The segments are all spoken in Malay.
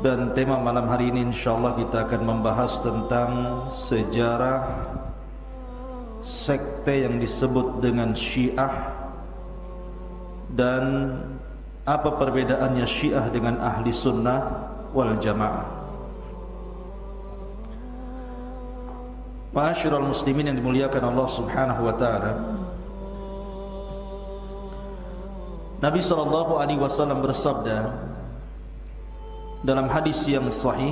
Dan tema malam hari ini insyaallah kita akan membahas tentang sejarah sekte yang disebut dengan Syiah dan apa perbedaannya Syiah dengan Ahli Sunnah wal Jamaah. Ma'asyiral muslimin yang dimuliakan Allah Subhanahu wa taala, Nabi sallallahu alaihi wasallam bersabda dalam hadis yang sahih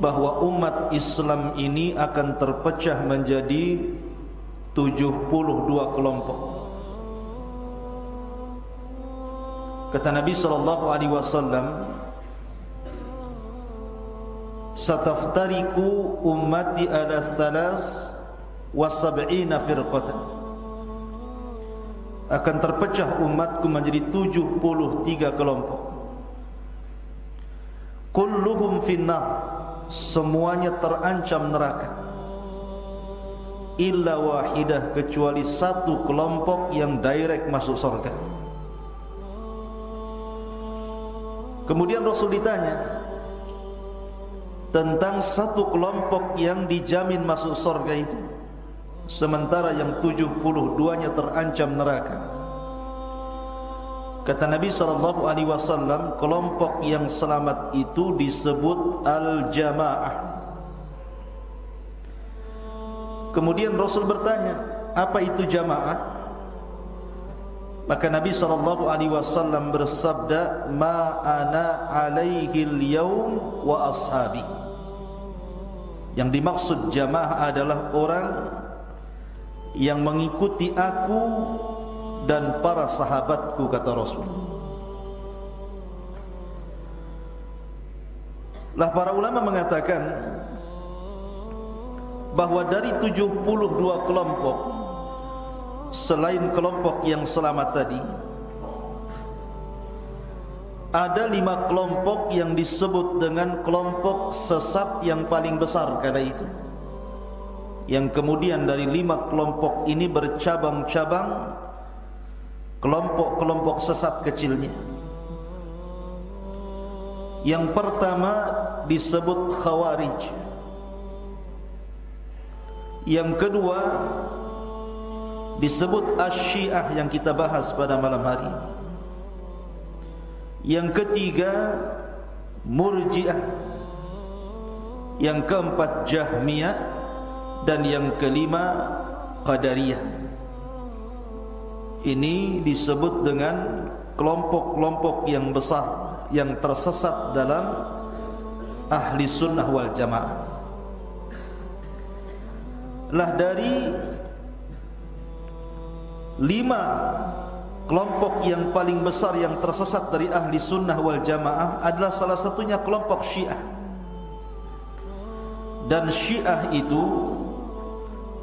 bahwa umat Islam ini akan terpecah menjadi 72 kelompok. Kata Nabi sallallahu alaihi wasallam, "Sataftariqu ummati ala 73 firqatan." Akan terpecah umatku menjadi 73 kelompok. Kulluhum finnar, semuanya terancam neraka. Illa wahidah, kecuali satu kelompok yang direct masuk surga. Kemudian Rasul ditanya tentang satu kelompok yang dijamin masuk surga itu, sementara yang 72-nya terancam neraka. Kata Nabi sallallahu alaihi wasallam, kelompok yang selamat itu disebut al-jamaah. Kemudian Rasul bertanya, apa itu jamaah? Maka Nabi sallallahu alaihi wasallam bersabda, ma ana alaihi al-yaum wa ashabi. Yang dimaksud jamaah adalah orang yang mengikuti aku dan para sahabatku, kata Rasul. Lah para ulama mengatakan bahwa dari 72 kelompok, selain kelompok yang selamat tadi, ada 5 kelompok yang disebut dengan kelompok sesat yang paling besar kala itu, yang kemudian dari 5 kelompok ini bercabang-cabang kelompok-kelompok sesat kecilnya. Yang pertama disebut Khawarij. Yang kedua disebut Asy-Syiah yang kita bahas pada malam hari ini. Yang ketiga Murji'ah. Yang keempat Jahmiyah. Dan yang kelima Qadariyah. Ini disebut dengan kelompok-kelompok yang besar yang tersesat dalam Ahli Sunnah wal Jamaah. Lah dari 5 kelompok yang paling besar yang tersesat dari Ahli Sunnah wal Jamaah adalah salah satunya kelompok Syiah. Dan Syiah itu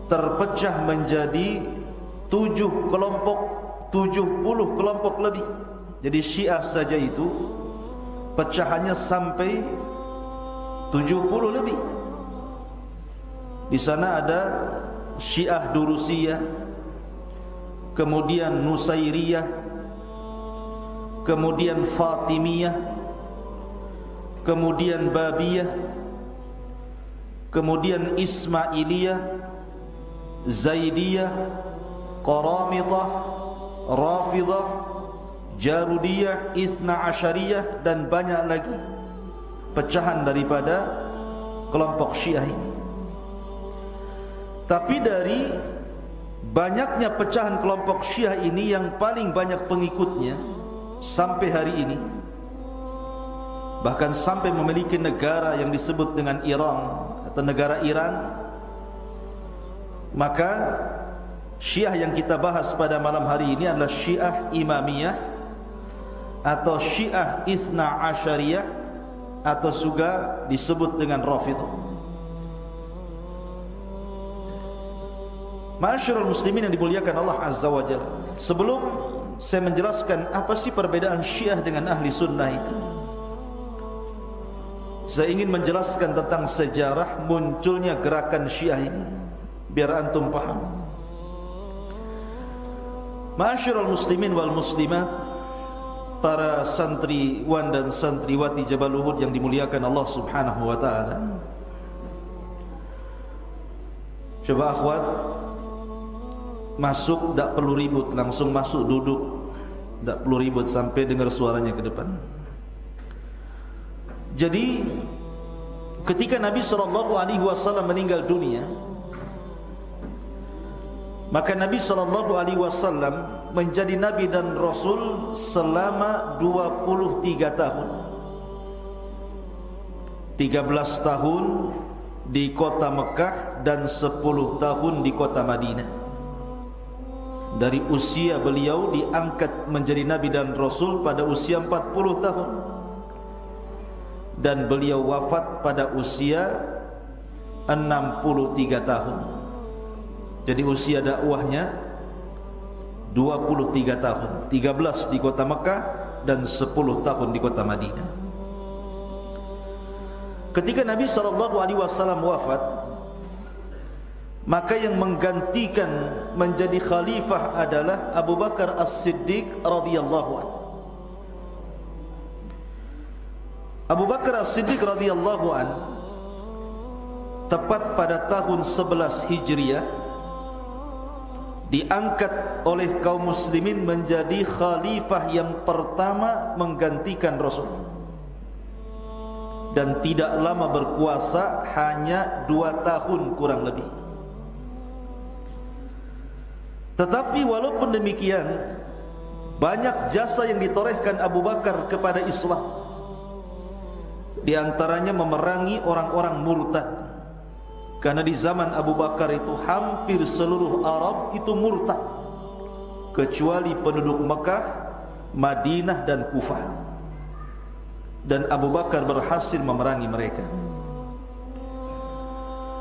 terpecah menjadi 70 kelompok lebih. Jadi Syiah saja itu pecahannya sampai 70 lebih. Di sana ada Syiah Durusiyah, kemudian Nusairiyah, kemudian Fatimiyah, kemudian Babiyah, kemudian Ismailiyah, Zaidiyah, Qaramitah, Rafidah, Jarudiyah, Ithna Asyariyah, dan banyak lagi pecahan daripada kelompok Syiah ini. Tapi dari banyaknya pecahan kelompok Syiah ini, yang paling banyak pengikutnya sampai hari ini, bahkan sampai memiliki negara yang disebut dengan Iran atau negara Iran, maka Syiah yang kita bahas pada malam hari ini adalah Syiah Imamiyah atau Syiah Ithna Asyariyah, atau juga disebut dengan Rafidah. Ma'asyiral muslimin yang dimuliakan Allah Azza wa Jalla, sebelum saya menjelaskan apa sih perbedaan Syiah dengan Ahli Sunnah itu, saya ingin menjelaskan tentang sejarah munculnya gerakan Syiah ini, biar antum paham. Ma'asyiral muslimin wal muslimat, para santriwan dan santriwati Jabal Uhud yang dimuliakan Allah Subhanahu wa taala. Coba akhwat masuk, tak perlu ribut, langsung masuk duduk, tak perlu ribut sampai dengar suaranya ke depan. Jadi ketika Nabi SAW meninggal dunia, maka Nabi SAW menjadi Nabi dan Rasul selama 23 tahun. 13 tahun di kota Mekah dan 10 tahun di kota Madinah. Dari usia beliau diangkat menjadi Nabi dan Rasul pada usia 40 tahun, dan beliau wafat pada usia 63 tahun. Jadi usia dakwahnya 23 tahun, 13 di kota Mekah dan 10 tahun di kota Madinah. Ketika Nabi SAW wafat, maka yang menggantikan menjadi khalifah adalah Abu Bakar As-Siddiq radhiyallahu anhu. Abu Bakar As-Siddiq radhiyallahu anhu tepat pada tahun 11 Hijriah diangkat oleh kaum muslimin menjadi khalifah yang pertama menggantikan Rasul, dan tidak lama berkuasa, hanya 2 tahun kurang lebih. Tetapi walaupun demikian, banyak jasa yang ditorehkan Abu Bakar kepada Islam. Di antaranya memerangi orang-orang murtad, karena di zaman Abu Bakar itu hampir seluruh Arab itu murtad, kecuali penduduk Mekah, Madinah dan Kufah. Dan Abu Bakar berhasil memerangi mereka.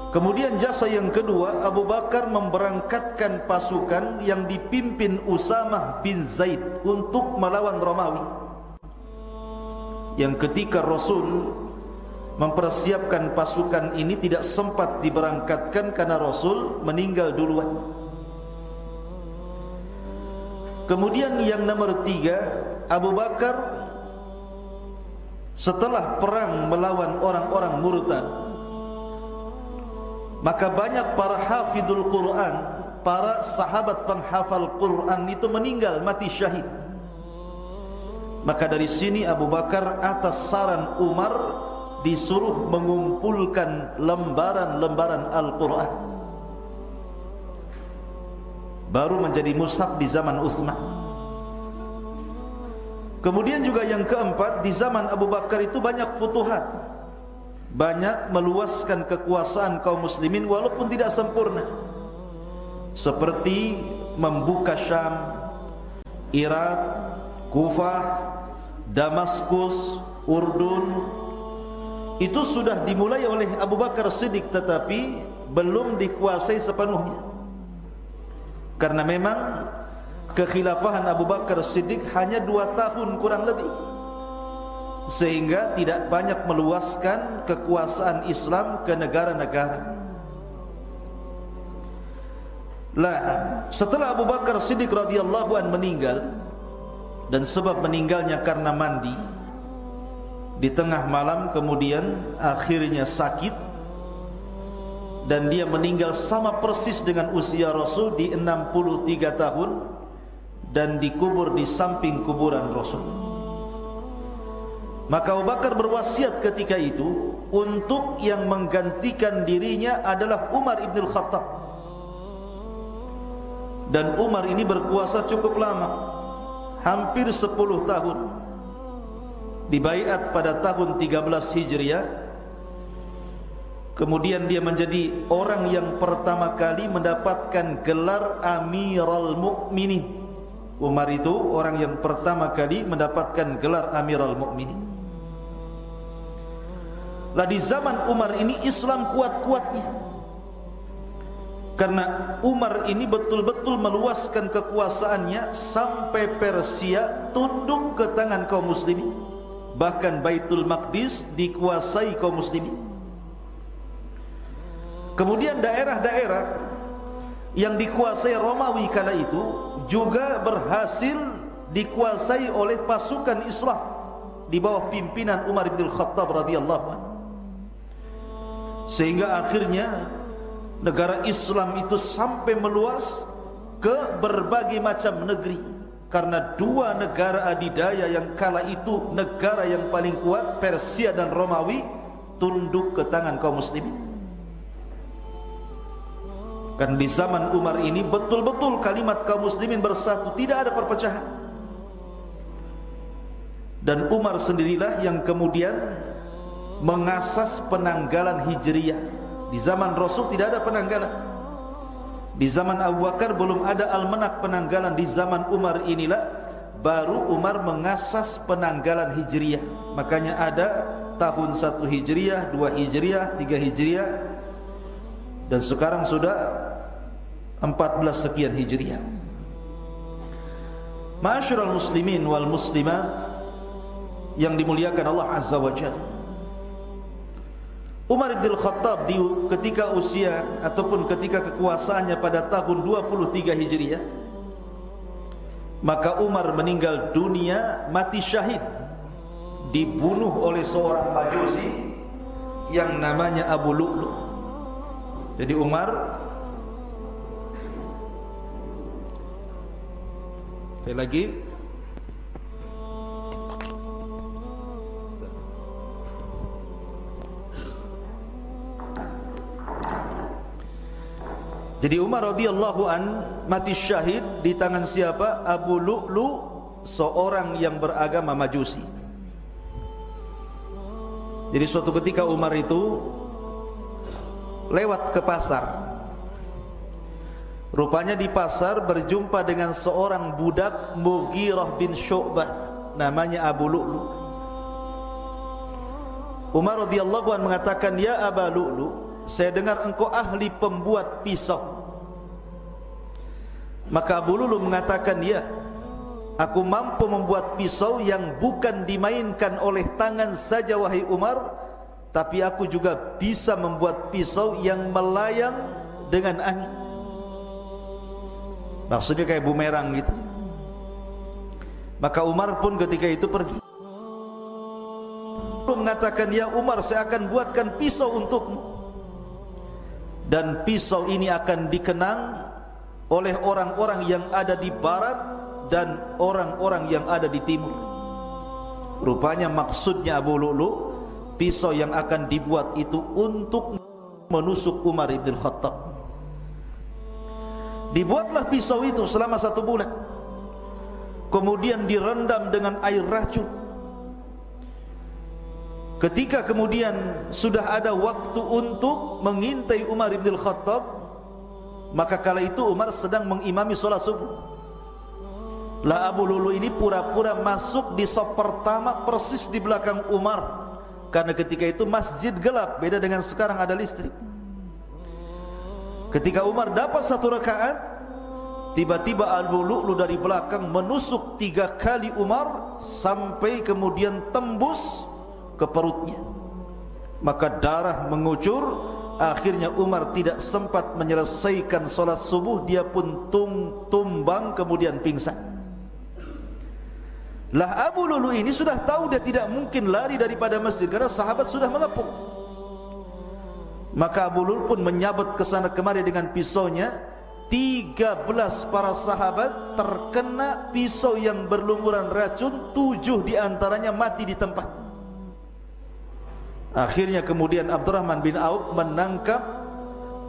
Kemudian jasa yang kedua, Abu Bakar memberangkatkan pasukan yang dipimpin Usamah bin Zaid untuk melawan Romawi, yang ketika Rasul mempersiapkan pasukan ini tidak sempat diberangkatkan karena Rasul meninggal duluan. Kemudian yang nomor 3, Abu Bakar setelah perang melawan orang-orang murtad, maka banyak para hafidul Quran, para sahabat penghafal Quran itu meninggal, mati syahid. Maka dari sini Abu Bakar atas saran Umar disuruh mengumpulkan lembaran-lembaran Al-Quran, baru menjadi mushaf di zaman Utsman. Kemudian juga yang keempat, di zaman Abu Bakar itu banyak futuhat, banyak meluaskan kekuasaan kaum muslimin walaupun tidak sempurna, seperti membuka Syam, Irak, Kufah, Damaskus, Urdun. Itu sudah dimulai oleh Abu Bakar Siddiq, tetapi belum dikuasai sepenuhnya, karena memang kekhilafahan Abu Bakar Siddiq hanya 2 tahun kurang lebih, sehingga tidak banyak meluaskan kekuasaan Islam ke negara-negara. Lah, setelah Abu Bakar Siddiq radhiyallahu anhu meninggal, dan sebab meninggalnya karena mandi di tengah malam, kemudian akhirnya sakit, dan dia meninggal sama persis dengan usia Rasul di 63 tahun, dan dikubur di samping kuburan Rasul. Maka Abu Bakar berwasiat ketika itu untuk yang menggantikan dirinya adalah Umar ibn Khattab. Dan Umar ini berkuasa cukup lama, hampir 10 tahun. Dibaiat pada tahun 13 Hijriah. Kemudian dia menjadi orang yang pertama kali mendapatkan gelar Amirul Mukminin. Umar itu orang yang pertama kali mendapatkan gelar Amirul Mukminin. Lah, di zaman Umar ini Islam kuat-kuatnya, karena Umar ini betul-betul meluaskan kekuasaannya sampai Persia tunduk ke tangan kaum muslimin. Bahkan Baitul Maqdis dikuasai kaum muslimin. Kemudian daerah-daerah yang dikuasai Romawi kala itu juga berhasil dikuasai oleh pasukan Islam di bawah pimpinan Umar bin Khattab radhiyallahu anhu. Sehingga akhirnya negara Islam itu sampai meluas ke berbagai macam negeri, karena dua negara adidaya yang kala itu negara yang paling kuat, Persia dan Romawi, tunduk ke tangan kaum muslimin. Kan di zaman Umar ini betul-betul kalimat kaum muslimin bersatu, tidak ada perpecahan. Dan Umar sendirilah yang kemudian mengasas penanggalan Hijriyah. Di zaman Rasul tidak ada penanggalan. Di zaman Abu Bakar belum ada almanak penanggalan. Di zaman Umar inilah baru Umar mengasas penanggalan Hijriyah. Makanya ada tahun 1 Hijriyah, 2 Hijriyah, 3 Hijriyah, dan sekarang sudah 14 sekian Hijriyah. Ma'asyiral muslimin wal muslimat yang dimuliakan Allah Azza wa Jalla, Umar bin Khattab ketika usia ataupun ketika kekuasaannya pada tahun 23 Hijriah, maka Umar meninggal dunia mati syahid, dibunuh oleh seorang Majusi yang namanya Abu Lu'lu'. Jadi Umar lagi jadi Umar radhiyallahu an mati syahid di tangan siapa? Abu Lu'lu', seorang yang beragama Majusi. Jadi suatu ketika Umar itu lewat ke pasar. Rupanya di pasar berjumpa dengan seorang budak Mughirah bin Syu'bah, namanya Abu Lu'lu'. Umar radhiyallahu an mengatakan, "Ya Aba Lu'lu', saya dengar engkau ahli pembuat pisau." Maka Abu Lu'lu' mengatakan, "Ya, aku mampu membuat pisau yang bukan dimainkan oleh tangan saja wahai Umar, tapi aku juga bisa membuat pisau yang melayang dengan angin." Maksudnya kayak bumerang gitu. Maka Umar pun ketika itu pergi. Mengatakan, "Ya Umar, saya akan buatkan pisau untukmu, dan pisau ini akan dikenang oleh orang-orang yang ada di barat dan orang-orang yang ada di timur." Rupanya maksudnya Abu Lu'lu', pisau yang akan dibuat itu untuk menusuk Umar bin Khattab. Dibuatlah pisau itu selama 1 bulan, kemudian direndam dengan air racun. Ketika kemudian sudah ada waktu untuk mengintai Umar bin Khattab, maka kala itu Umar sedang mengimami sholat subuh. Lah Abu Lu'lu' ini pura-pura masuk di saf pertama persis di belakang Umar, karena ketika itu masjid gelap, beda dengan sekarang ada listrik. Ketika Umar dapat 1 rakaat, tiba-tiba Abu Lu'lu' dari belakang menusuk 3 kali Umar sampai kemudian tembus ke perutnya. Maka darah mengucur. Akhirnya Umar tidak sempat menyelesaikan sholat subuh, dia pun tumbang kemudian pingsan. Lah Abu Lu'lu' ini sudah tahu dia tidak mungkin lari daripada masjid karena sahabat sudah mengepung. Maka Abu Lu'lu' pun menyabet ke sana kemari dengan pisaunya. 13 para sahabat terkena pisau yang berlumuran racun, 7 diantaranya mati di tempat. Akhirnya kemudian Abdurrahman bin Auf menangkap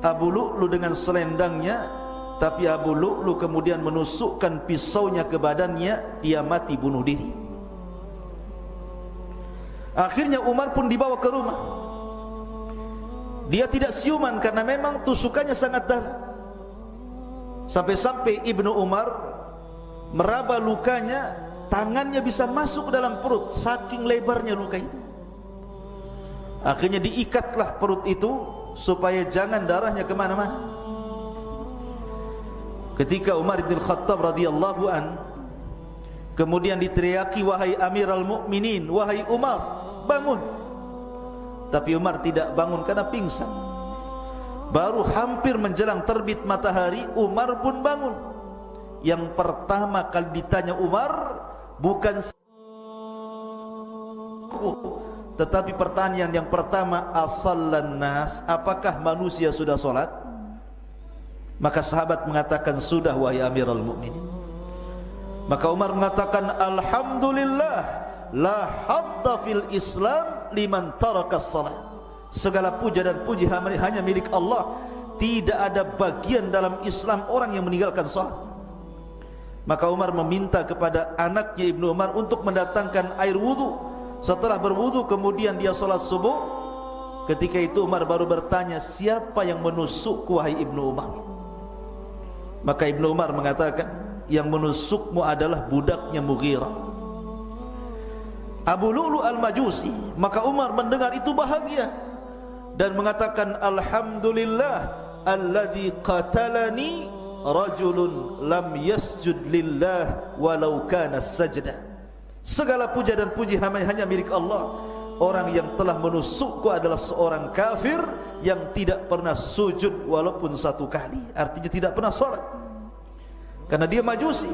Abu Lu'lu' dengan selendangnya, tapi Abu Lu'lu' kemudian menusukkan pisaunya ke badannya, dia mati bunuh diri. Akhirnya Umar pun dibawa ke rumah. Dia tidak siuman karena memang tusukannya sangat dalam. Sampai-sampai Ibnu Umar meraba lukanya, tangannya bisa masuk ke dalam perut, saking lebarnya luka itu. Akhirnya diikatlah perut itu supaya jangan darahnya kemana-mana. Ketika Umar bin Khattab radhiyallahu an kemudian diteriaki, "Wahai Amirul Mukminin, wahai Umar, bangun." Tapi Umar tidak bangun karena pingsan. Baru hampir menjelang terbit matahari, Umar pun bangun. Yang pertama kali ditanya Umar, bukan tetapi pertanyaan yang pertama, asallan nas, apakah manusia sudah solat? Maka sahabat mengatakan, sudah wahai Amirul Mukminin. Maka Umar mengatakan, alhamdulillah la hadda fil Islam liman taraka salat. Segala puja dan puji hanya milik Allah. Tidak ada bagian dalam Islam orang yang meninggalkan salat. Maka Umar meminta kepada anaknya Ibnu Umar untuk mendatangkan air wudu. Setelah berwudu kemudian dia salat subuh. Ketika itu Umar baru bertanya, siapa yang menusukku wahai Ibnu Umar? Maka Ibnu Umar mengatakan, yang menusukmu adalah budaknya Mughirah, Abu Lu'lu' al-Majusi. Maka Umar mendengar itu bahagia dan mengatakan, alhamdulillah alladzi qatalani rajulun lam yasjud lillah walau kana sajdah. Segala puja dan puji hanya milik Allah. Orang yang telah menusukku adalah seorang kafir yang tidak pernah sujud walaupun satu kali. Artinya tidak pernah sholat, karena dia Majusi.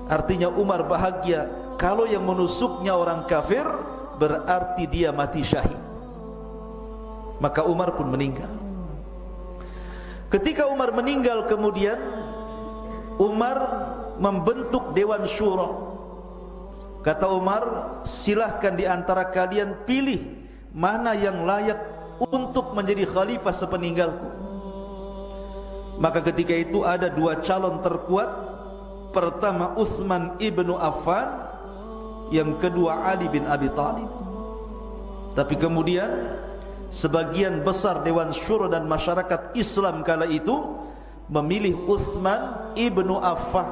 Artinya Umar bahagia, kalau yang menusuknya orang kafir berarti dia mati syahid. Maka Umar pun meninggal. Ketika Umar meninggal kemudian Umar membentuk Dewan Syura. Kata Umar, silahkan di antara kalian pilih mana yang layak untuk menjadi khalifah sepeninggalku. Maka ketika itu ada dua calon terkuat. Pertama Utsman ibnu Affan, yang kedua Ali bin Abi Thalib. Tapi kemudian sebagian besar Dewan Syura dan masyarakat Islam kala itu memilih Utsman ibnu Affan.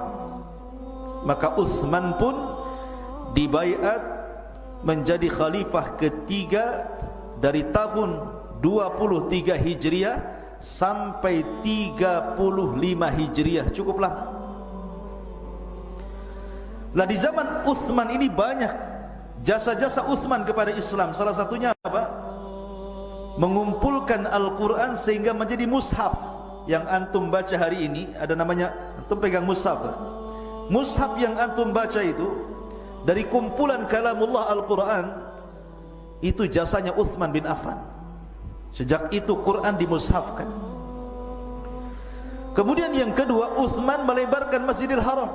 Maka Utsman pun dibaiat menjadi khalifah ketiga dari tahun 23 Hijriah sampai 35 Hijriah, cukup lama. Lah di zaman Utsman ini banyak jasa-jasa Utsman kepada Islam. Salah satunya apa? Mengumpulkan Al-Quran sehingga menjadi mushaf. Yang antum baca hari ini ada namanya, antum pegang mushaf. Mushaf yang antum baca itu dari kumpulan kalamullah Al-Quran, itu jasanya Utsman bin Affan. Sejak itu Quran dimushafkan. Kemudian yang kedua, Utsman melebarkan Masjidil Haram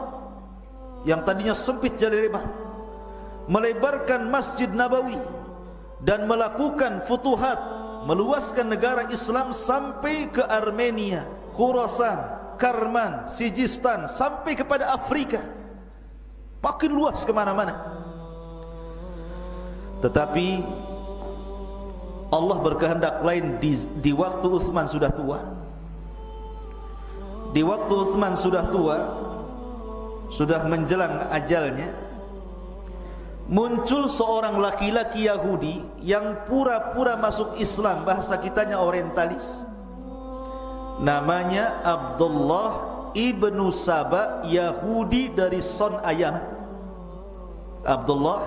yang tadinya sempit jadi lebar, melebarkan Masjid Nabawi dan melakukan futuhat, meluaskan negara Islam sampai ke Armenia, Khurasan, Karman, Sijistan, sampai kepada Afrika. Makin luas kemana-mana. Tetapi Allah berkehendak lain. Di waktu Utsman sudah tua, di waktu Utsman sudah tua, sudah menjelang ajalnya, muncul seorang laki-laki Yahudi yang pura-pura masuk Islam. Bahasa kitanya orientalis. Namanya Abdullah ibnu Saba, Yahudi dari Son'a Yaman. Abdullah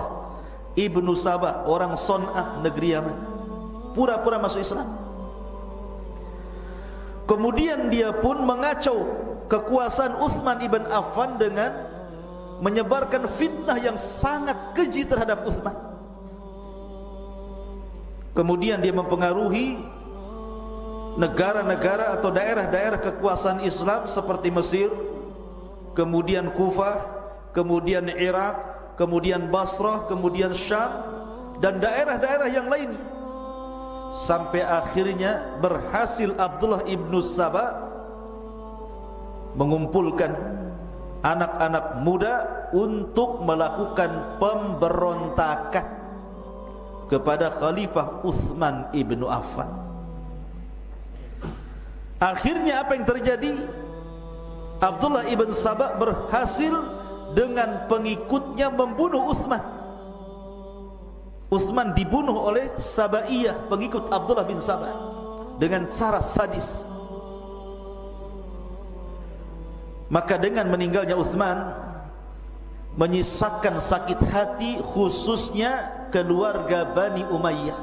ibnu Saba, orang Son'a, negeri Yaman, pura-pura masuk Islam. Kemudian dia pun mengacau kekuasaan Utsman ibn Affan dengan menyebarkan fitnah yang sangat keji terhadap Utsman. Kemudian dia mempengaruhi negara-negara atau daerah-daerah kekuasaan Islam seperti Mesir, kemudian Kufah, kemudian Irak, kemudian Basrah, kemudian Syam, dan daerah-daerah yang lainnya. Sampai akhirnya berhasil Abdullah ibnu Saba mengumpulkan anak-anak muda untuk melakukan pemberontakan kepada Khalifah Utsman ibnu Affan. Akhirnya apa yang terjadi? Abdullah ibn Saba berhasil dengan pengikutnya membunuh Utsman. Utsman dibunuh oleh Sabaiyah, pengikut Abdullah bin Saba, dengan cara sadis. Maka dengan meninggalnya Utsman menyisakan sakit hati khususnya keluarga Bani Umayyah.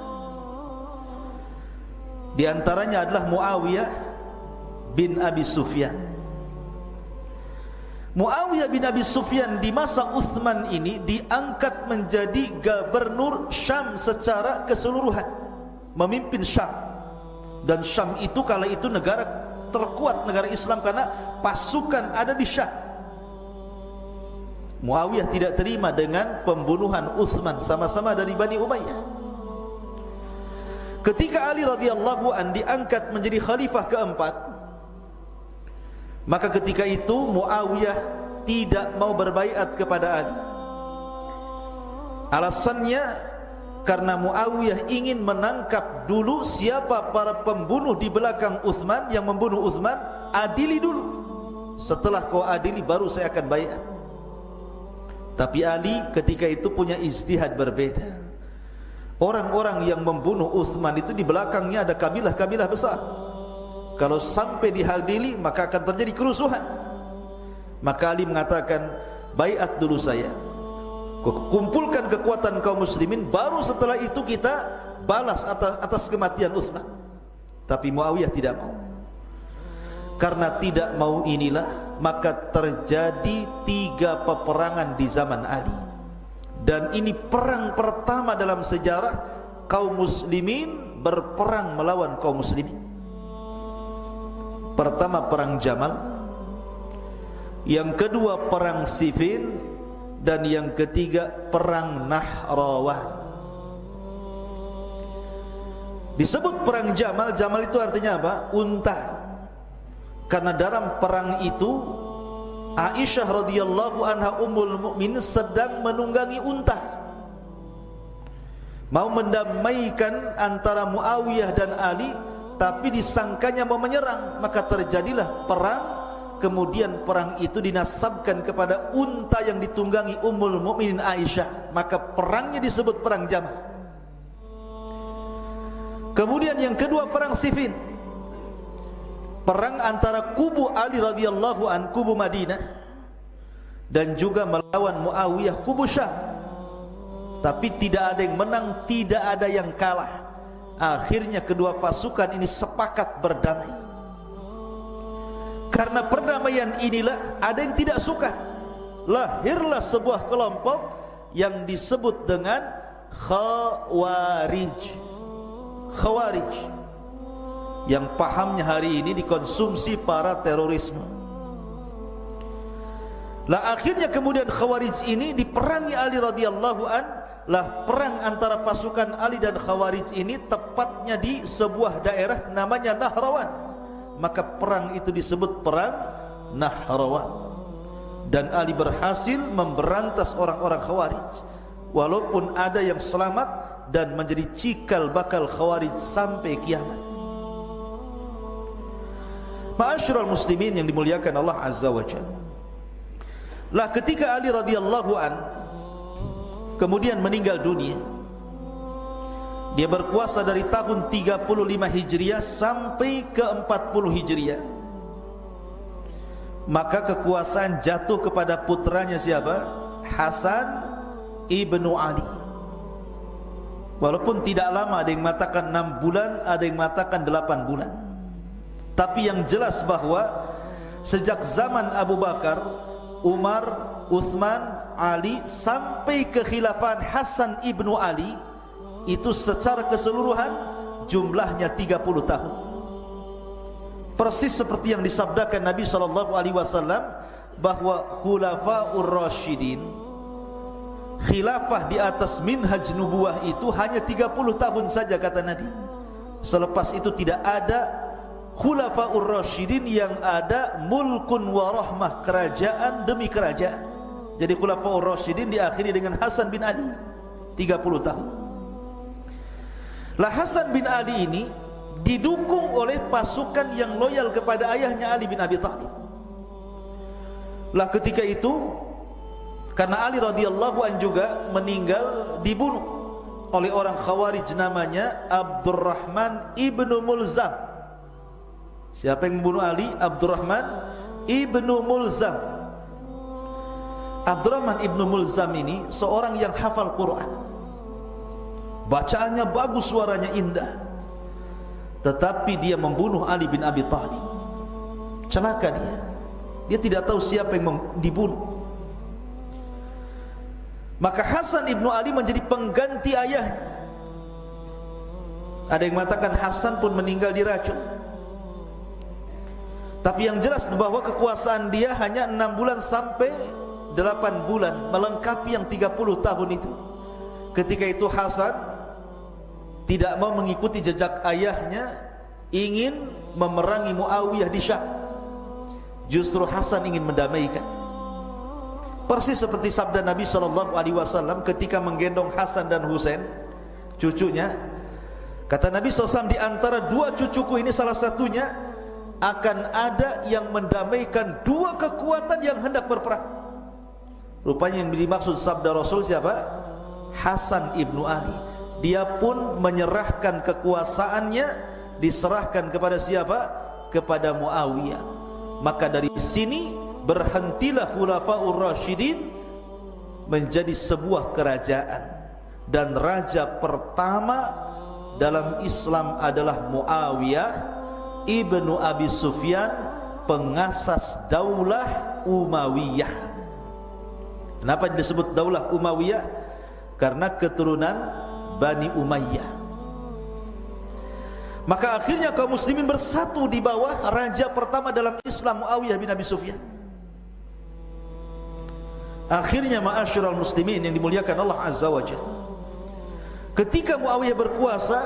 Di antaranya adalah Muawiyah bin Abi Sufyan. Muawiyah bin Abi Sufyan di masa Uthman ini diangkat menjadi gubernur Syam secara keseluruhan, memimpin Syam. Dan Syam itu kala itu negara terkuat, negara Islam, karena pasukan ada di Syam. Muawiyah tidak terima dengan pembunuhan Uthman, sama-sama dari Bani Umayyah. Ketika Ali radhiyallahu an diangkat menjadi khalifah keempat, maka ketika itu Muawiyah tidak mau berbaiat kepada Ali. Alasannya karena Muawiyah ingin menangkap dulu siapa para pembunuh di belakang Uthman yang membunuh Uthman, adili dulu. Setelah kau adili baru saya akan baiat. Tapi Ali ketika itu punya ijtihad berbeda. Orang-orang yang membunuh Uthman itu di belakangnya ada kabilah-kabilah besar. Kalau sampai dihadili maka akan terjadi kerusuhan. Maka Ali mengatakan, baiat dulu saya, kumpulkan kekuatan kaum muslimin, baru setelah itu kita balas atas kematian Uthman. Tapi Muawiyah tidak mau. Karena tidak mau inilah maka terjadi 3 peperangan di zaman Ali. Dan ini perang pertama dalam sejarah kaum muslimin berperang melawan kaum muslimin. Pertama perang Jamal, yang kedua perang Siffin, dan yang ketiga perang Nahrawan. Disebut perang Jamal, Jamal itu artinya apa? Unta. Karena dalam perang itu Aisyah radhiyallahu anha ummul mukminin sedang menunggangi unta, mau mendamaikan antara Muawiyah dan Ali, tapi disangkanya mau menyerang, maka terjadilah perang. Kemudian perang itu dinasabkan kepada unta yang ditunggangi ummul mukminin Aisyah, maka perangnya disebut perang Jamal. Kemudian yang kedua perang Siffin, perang antara kubu Ali radhiyallahu an, kubu Madinah, dan juga melawan Muawiyah, kubu Syam. Tapi tidak ada yang menang, tidak ada yang kalah. Akhirnya kedua pasukan ini sepakat berdamai. Karena perdamaian inilah ada yang tidak suka. Lahirlah sebuah kelompok yang disebut dengan Khawarij. Khawarij yang pahamnya hari ini dikonsumsi para terorisme. Lah akhirnya kemudian Khawarij ini diperangi Ali radhiyallahu an. Lah perang antara pasukan Ali dan Khawarij ini tepatnya di sebuah daerah namanya Nahrawan. Maka perang itu disebut perang Nahrawan. Dan Ali berhasil memberantas orang-orang Khawarij, walaupun ada yang selamat dan menjadi cikal bakal Khawarij sampai kiamat. Ma'asyiral muslimin yang dimuliakan Allah Azza wa Jalla. Lah ketika Ali radhiyallahu an kemudian meninggal dunia, dia berkuasa dari tahun 35 Hijriah sampai ke 40 Hijriah. Maka kekuasaan jatuh kepada putranya siapa? Hasan ibnu Ali. Walaupun tidak lama, ada yang mengatakan 6 bulan, ada yang mengatakan 8 bulan. Tapi yang jelas bahwa sejak zaman Abu Bakar, Umar, Uthman, Ali sampai ke khilafah Hasan ibnu Ali, itu secara keseluruhan jumlahnya 30 tahun. Persis seperti yang disabdakan Nabi SAW bahwa khulafaur rasyidin, khilafah di atas minhaj nubuwah itu hanya 30 tahun saja kata Nabi. Selepas itu tidak ada khulafaur rasyidin, yang ada mulkun wa rahmah, kerajaan demi kerajaan. Jadi khulafaur rasyidin diakhiri dengan Hasan bin Ali 30 tahun. Lah Hasan bin Ali ini didukung oleh pasukan yang loyal kepada ayahnya Ali bin Abi Thalib. Lah ketika itu karena Ali radhiyallahu an juga meninggal, dibunuh oleh orang Khawarij namanya Abdurrahman ibnu Mulzam. Siapa yang membunuh Ali? Abdurrahman ibnu Mulzam. Abdurrahman ibnu Mulzam ini seorang yang hafal Quran, bacaannya bagus, suaranya indah, tetapi dia membunuh Ali bin Abi Thalib. Celaka dia. Dia tidak tahu siapa yang dibunuh. Maka Hasan ibnu Ali menjadi pengganti ayahnya. Ada yang mengatakan Hasan pun meninggal diracun. Tapi yang jelas bahwa kekuasaan dia hanya 6 bulan sampai 8 bulan, melengkapi yang 30 tahun itu. Ketika itu Hasan tidak mau mengikuti jejak ayahnya, ingin memerangi Muawiyah di Syam. Justru Hasan ingin mendamaikan. Persis seperti sabda Nabi SAW ketika menggendong Hasan dan Husain, cucunya. Kata Nabi SAW, di antara 2 cucuku ini salah satunya akan ada yang mendamaikan 2 kekuatan yang hendak berperang. Rupanya yang dimaksud sabda Rasul siapa? Hasan ibnu Ali. Dia pun menyerahkan kekuasaannya, diserahkan kepada siapa? Kepada Muawiyah. Maka dari sini berhentilah Khulafaur Rasyidin menjadi sebuah kerajaan. Dan raja pertama dalam Islam adalah Muawiyah ibnu Abi Sufyan, pengasas Daulah Umayyah. Kenapa disebut Daulah Umayyah? Karena keturunan Bani Umayyah. Maka akhirnya kaum muslimin bersatu di bawah raja pertama dalam Islam, Muawiyah bin Abi Sufyan. Akhirnya ma'asyiral muslimin yang dimuliakan Allah Azza wa Jalla, ketika Muawiyah berkuasa,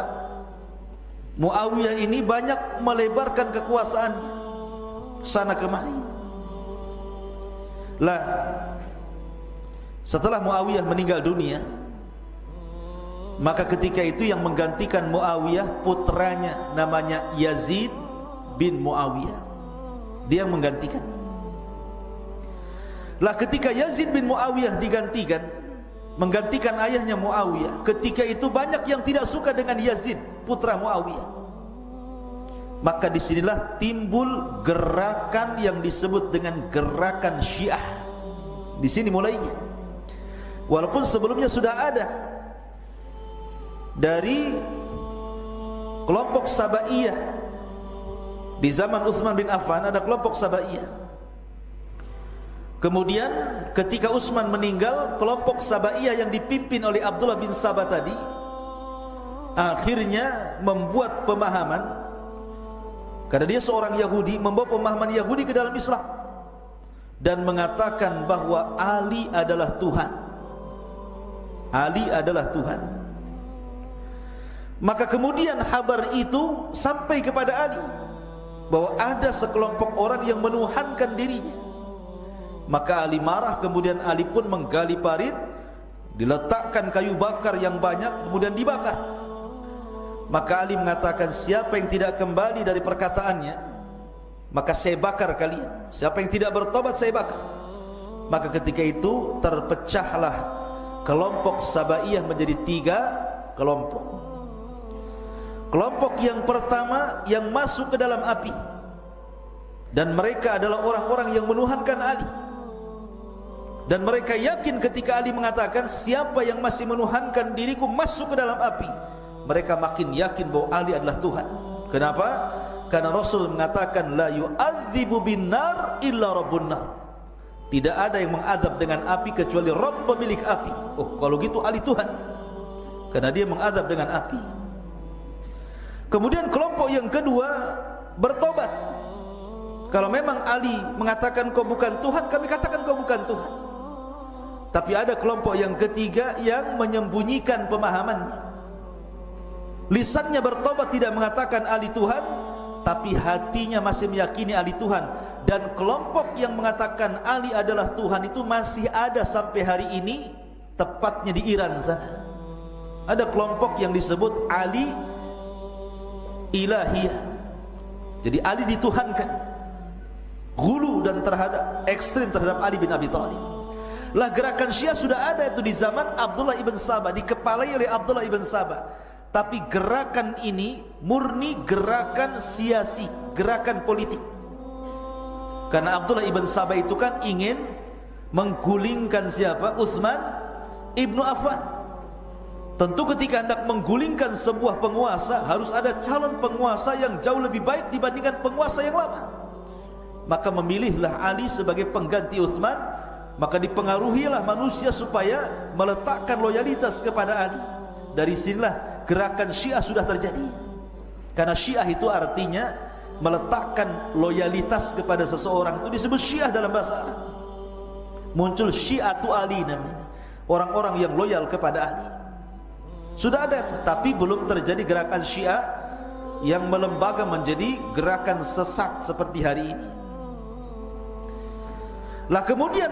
Muawiyah ini banyak melebarkan kekuasaannya sana kemari. Lah, setelah Muawiyah meninggal dunia, maka ketika itu yang menggantikan Muawiyah putranya, namanya Yazid bin Muawiyah. Dia yang menggantikan. Lah, ketika Yazid bin Muawiyah digantikan, menggantikan ayahnya Muawiyah, ketika itu banyak yang tidak suka dengan Yazid putra Muawiyah. Maka disinilah timbul gerakan yang disebut dengan gerakan Syiah. Di sini mulainya. Walaupun sebelumnya sudah ada dari kelompok Sabaiyah. Di zaman Utsman bin Affan ada kelompok Sabaiyah. Kemudian ketika Utsman meninggal, kelompok Sabaiyah yang dipimpin oleh Abdullah bin Sabah tadi akhirnya membuat pemahaman, karena dia seorang Yahudi, membawa pemahaman Yahudi ke dalam Islam dan mengatakan bahwa Ali adalah Tuhan. Ali adalah Tuhan. Maka kemudian kabar itu sampai kepada Ali bahwa ada sekelompok orang yang menuhankan dirinya. Maka Ali marah, kemudian Ali pun menggali parit, diletakkan kayu bakar yang banyak, kemudian dibakar. Maka Ali mengatakan, siapa yang tidak kembali dari perkataannya, maka saya bakar kalian. Siapa yang tidak bertobat, saya bakar. Maka ketika itu terpecahlah kelompok Sabaiyah menjadi 3 kelompok. Kelompok yang pertama yang masuk ke dalam api, dan mereka adalah orang-orang yang menuhankan Ali. Dan mereka yakin ketika Ali mengatakan, siapa yang masih menuhankan diriku masuk ke dalam api, mereka makin yakin bahwa Ali adalah Tuhan. Kenapa? Karena Rasul mengatakan, la yu'adzibu bin nar illa rabbun nar. Tidak ada yang mengadab dengan api kecuali Rabb pemilik api. Oh, kalau gitu Ali Tuhan, karena dia mengadab dengan api. Kemudian kelompok yang kedua bertobat. Kalau memang Ali mengatakan kau bukan Tuhan, kami katakan kau bukan Tuhan. Tapi ada kelompok yang ketiga yang menyembunyikan pemahamannya. Lisannya bertobat, tidak mengatakan Ali Tuhan, tapi hatinya masih meyakini Ali Tuhan. Dan kelompok yang mengatakan Ali adalah Tuhan itu masih ada sampai hari ini, tepatnya di Iran sana. Ada kelompok yang disebut Ali Ilahiyah. Jadi Ali dituhankan, gulu dan ekstrim terhadap Ali bin Abi Thalib. Lah, gerakan Syiah sudah ada itu di zaman Abdullah ibn Sabah, dikepalai oleh Abdullah ibn Sabah. Tapi gerakan ini murni gerakan siasi, gerakan politik. Karena Abdullah ibn Sabah itu kan ingin menggulingkan siapa? Utsman ibnu Affan. Tentu ketika hendak menggulingkan sebuah penguasa, harus ada calon penguasa yang jauh lebih baik dibandingkan penguasa yang lama. maka memilihlah Ali sebagai pengganti Utsman. Maka dipengaruhilah manusia supaya meletakkan loyalitas kepada Ali. Dari sinilah gerakan Syiah sudah terjadi. Karena Syiah itu artinya meletakkan loyalitas kepada seseorang, itu disebut Syiah dalam bahasa Arab. Muncul Syiatu Ali namanya, orang-orang yang loyal kepada Ali. Sudah ada itu, tapi belum terjadi gerakan Syiah yang melembaga menjadi gerakan sesat seperti hari ini. Lah kemudian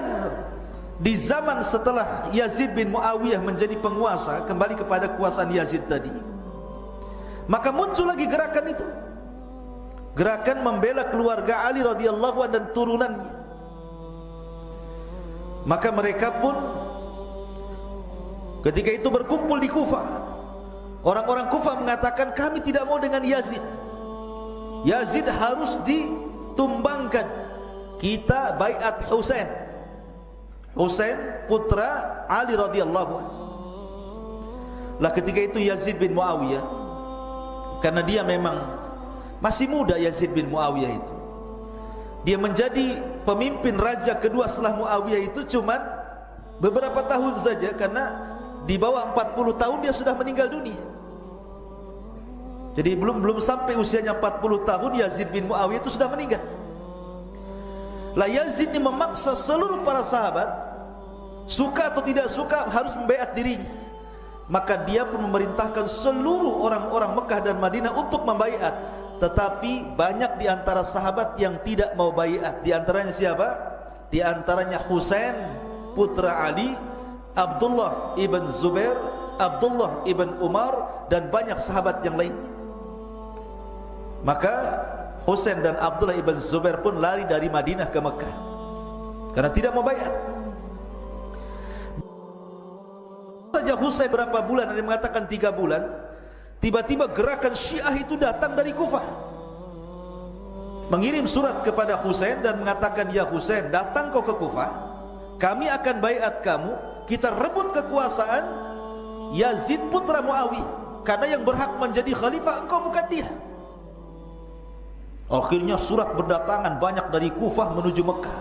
di zaman setelah Yazid bin Muawiyah menjadi penguasa, kembali kepada kekuasaan Yazid tadi, maka muncul lagi gerakan itu, gerakan membela keluarga Ali radhiyallahu anhu dan turunannya. Maka mereka pun ketika itu berkumpul di Kufah. Orang-orang Kufah mengatakan, kami tidak mau dengan Yazid. Yazid harus ditumbangkan. Kita baiat Husain. Husain putra Ali radhiyallahu anhu. Lah ketika itu Yazid bin Muawiyah, karena dia memang masih muda, Yazid bin Muawiyah itu, dia menjadi pemimpin raja kedua setelah Muawiyah itu cuman beberapa tahun saja, karena di bawah 40 tahun dia sudah meninggal dunia. Jadi belum sampai usianya 40 tahun Yazid bin Muawiyah itu sudah meninggal. Lah Yazid ini memaksa seluruh para sahabat, suka atau tidak suka, harus membaiat dirinya. Maka dia pun memerintahkan seluruh orang-orang Mekah dan Madinah untuk membaiat. Tetapi banyak di antara sahabat yang tidak mau baiat. Di antaranya siapa? Di antaranya Husain putra Ali, Abdullah ibn Zubair, Abdullah ibn Umar, dan banyak sahabat yang lain. Maka Husain dan Abdullah ibn Zubair pun lari dari Madinah ke Mekah karena tidak mau baiat. Saja Husain berapa bulan, ada yang mengatakan 3 bulan, tiba-tiba gerakan Syiah itu datang dari Kufah, mengirim surat kepada Husain dan mengatakan, ya Husain, datang kau ke Kufah, kami akan baiat kamu, kita rebut kekuasaan Yazid putra Muawiyah, karena yang berhak menjadi khalifah engkau bukan dia. Akhirnya surat berdatangan banyak dari Kufah menuju Mekah.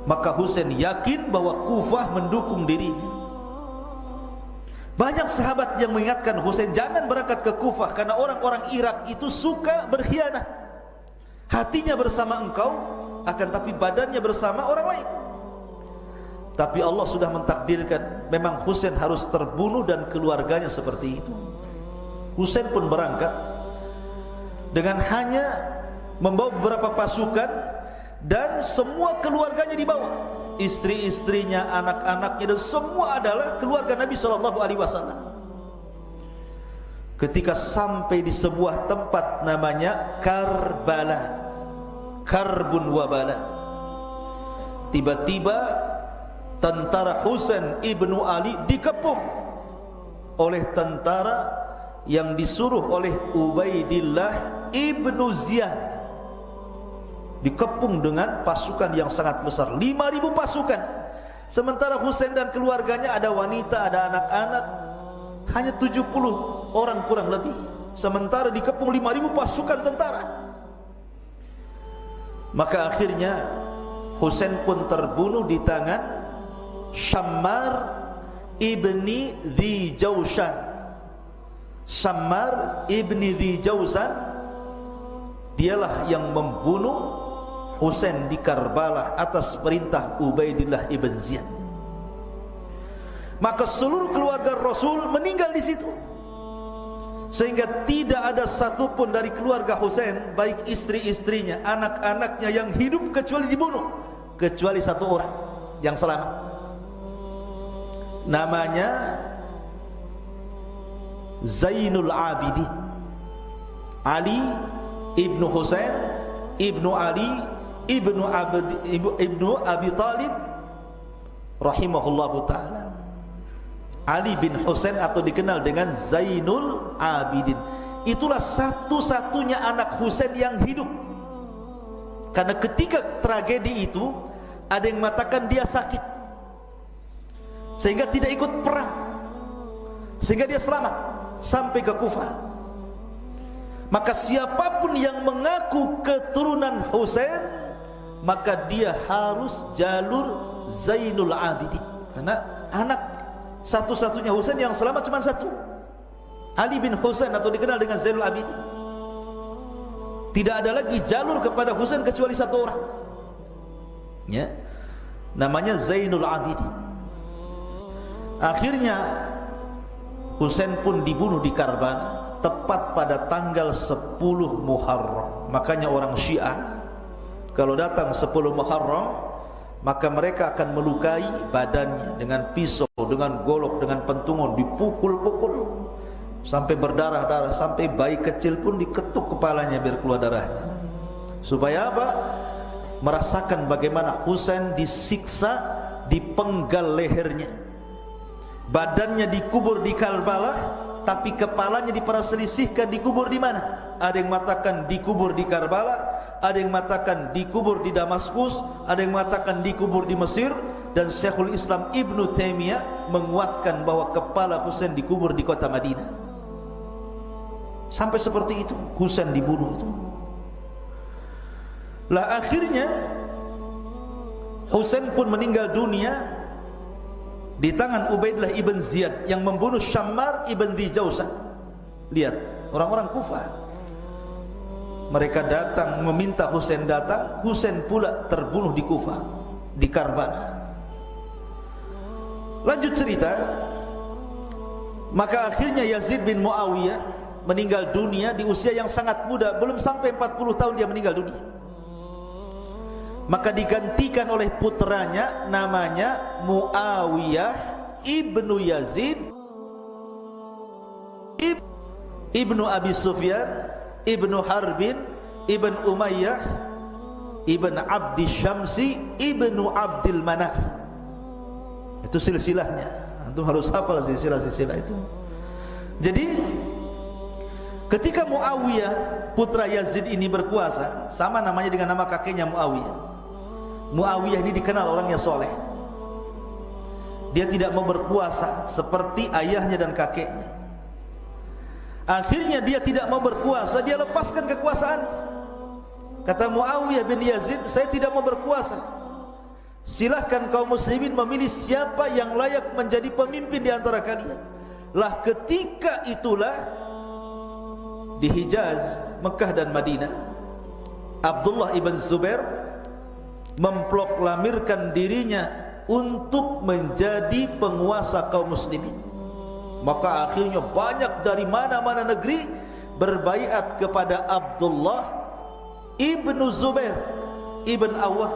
Maka Husain yakin bahwa Kufah mendukung dirinya. Banyak sahabat yang mengingatkan Husain, jangan berangkat ke Kufah, karena orang-orang Irak itu suka berkhianat. Hatinya bersama engkau, akan tapi badannya bersama orang lain. Tapi Allah sudah mentakdirkan memang Husain harus terbunuh dan keluarganya seperti itu. Husain pun berangkat dengan hanya membawa beberapa pasukan, dan semua keluarganya dibawa, istri-istrinya, anak-anaknya, dan semua adalah keluarga Nabi SAW. Ketika sampai di sebuah tempat namanya Karbala, Karbun Wabala, tiba-tiba tentara Husain ibnu Ali dikepung oleh tentara yang disuruh oleh Ubaidillah ibnu Ziyad. Dikepung dengan pasukan yang sangat besar, 5.000 pasukan. Sementara Husain dan keluarganya, ada wanita, ada anak-anak, hanya 70 orang kurang lebih. Sementara dikepung 5.000 pasukan tentara. Maka akhirnya Husain pun terbunuh di tangan Shammar ibni Dhi Jawshan. Shammar ibni Dhi Jawshan, dialah yang membunuh Husain di Karbala atas perintah Ubaidillah ibn Ziyad. Maka seluruh keluarga Rasul meninggal di situ, sehingga tidak ada satupun dari keluarga Husain, baik istri-istrinya, anak-anaknya, yang hidup kecuali dibunuh, kecuali 1 orang yang selamat. Namanya Zainul Abidin, Ali ibnu Husain ibnu Ali ibnu Abi Talib rahimahullahu ta'ala. Ali bin Husain atau dikenal dengan Zainul Abidin, itulah satu-satunya anak Husain yang hidup. Karena ketika tragedi itu, ada yang mengatakan dia sakit sehingga tidak ikut perang, sehingga dia selamat sampai ke Kufah. Maka siapapun yang mengaku keturunan Husain, maka dia harus jalur Zainul Abidin, karena anak satu-satunya Husain yang selamat cuma satu, Ali bin Husain, atau dikenal dengan Zainul Abidin. Tidak ada lagi jalur kepada Husain kecuali satu orang, ya, namanya Zainul Abidin. Akhirnya Husain pun dibunuh di Karbala tepat pada tanggal 10 Muharram. Makanya orang Syiah kalau datang 10 Muharram, maka mereka akan melukai badannya dengan pisau, dengan golok, dengan pentungan, dipukul-pukul sampai berdarah-darah, sampai bayi kecil pun diketuk kepalanya biar keluar darahnya. Supaya apa? Merasakan bagaimana Husain disiksa, dipenggal lehernya. Badannya dikubur di Karbala, tapi kepalanya diperselisihkan dikubur di mana? Ada yang mengatakan dikubur di Karbala, ada yang mengatakan dikubur di Damaskus, ada yang mengatakan dikubur di Mesir, dan Syekhul Islam Ibnu Taimiyah menguatkan bahwa kepala Husain dikubur di kota Madinah. Sampai seperti itu Husain dibunuh itu. Lah akhirnya Husain pun meninggal dunia di tangan Ubaidillah ibn Ziyad yang membunuh Syammar ibn Dzijausan. Lihat orang-orang Kufah, mereka datang meminta Husain datang, Husain pula terbunuh di Kufah, di Karbala. Lanjut cerita, maka akhirnya Yazid bin Muawiyah meninggal dunia di usia yang sangat muda, belum sampai 40 tahun dia meninggal dunia. Maka digantikan oleh putranya, namanya Muawiyah ibnu Yazid ibnu Abi Sufyan ibnu Harbin ibn Umayyah ibn Abdi Syamsi ibnu Abdil Manaf. Itu silsilahnya, antum harus hafal silsilah-silsilah itu. Jadi ketika Muawiyah putra Yazid ini berkuasa, sama namanya dengan nama kakeknya Muawiyah. Muawiyah ini dikenal orangnya soleh. Dia tidak mau berkuasa seperti ayahnya dan kakeknya. Akhirnya dia tidak mau berkuasa, dia lepaskan kekuasaannya. Kata Muawiyah bin Yazid, saya tidak mau berkuasa. Silahkan kaum muslimin memilih siapa yang layak menjadi pemimpin di antara kalian. Lah ketika itulah di Hijaz, Mekah dan Madinah, Abdullah ibn Zubair memproklamirkan dirinya untuk menjadi penguasa kaum muslimin. Maka akhirnya banyak dari mana-mana negeri berbaiat kepada Abdullah ibnu Zubair ibn Awwam.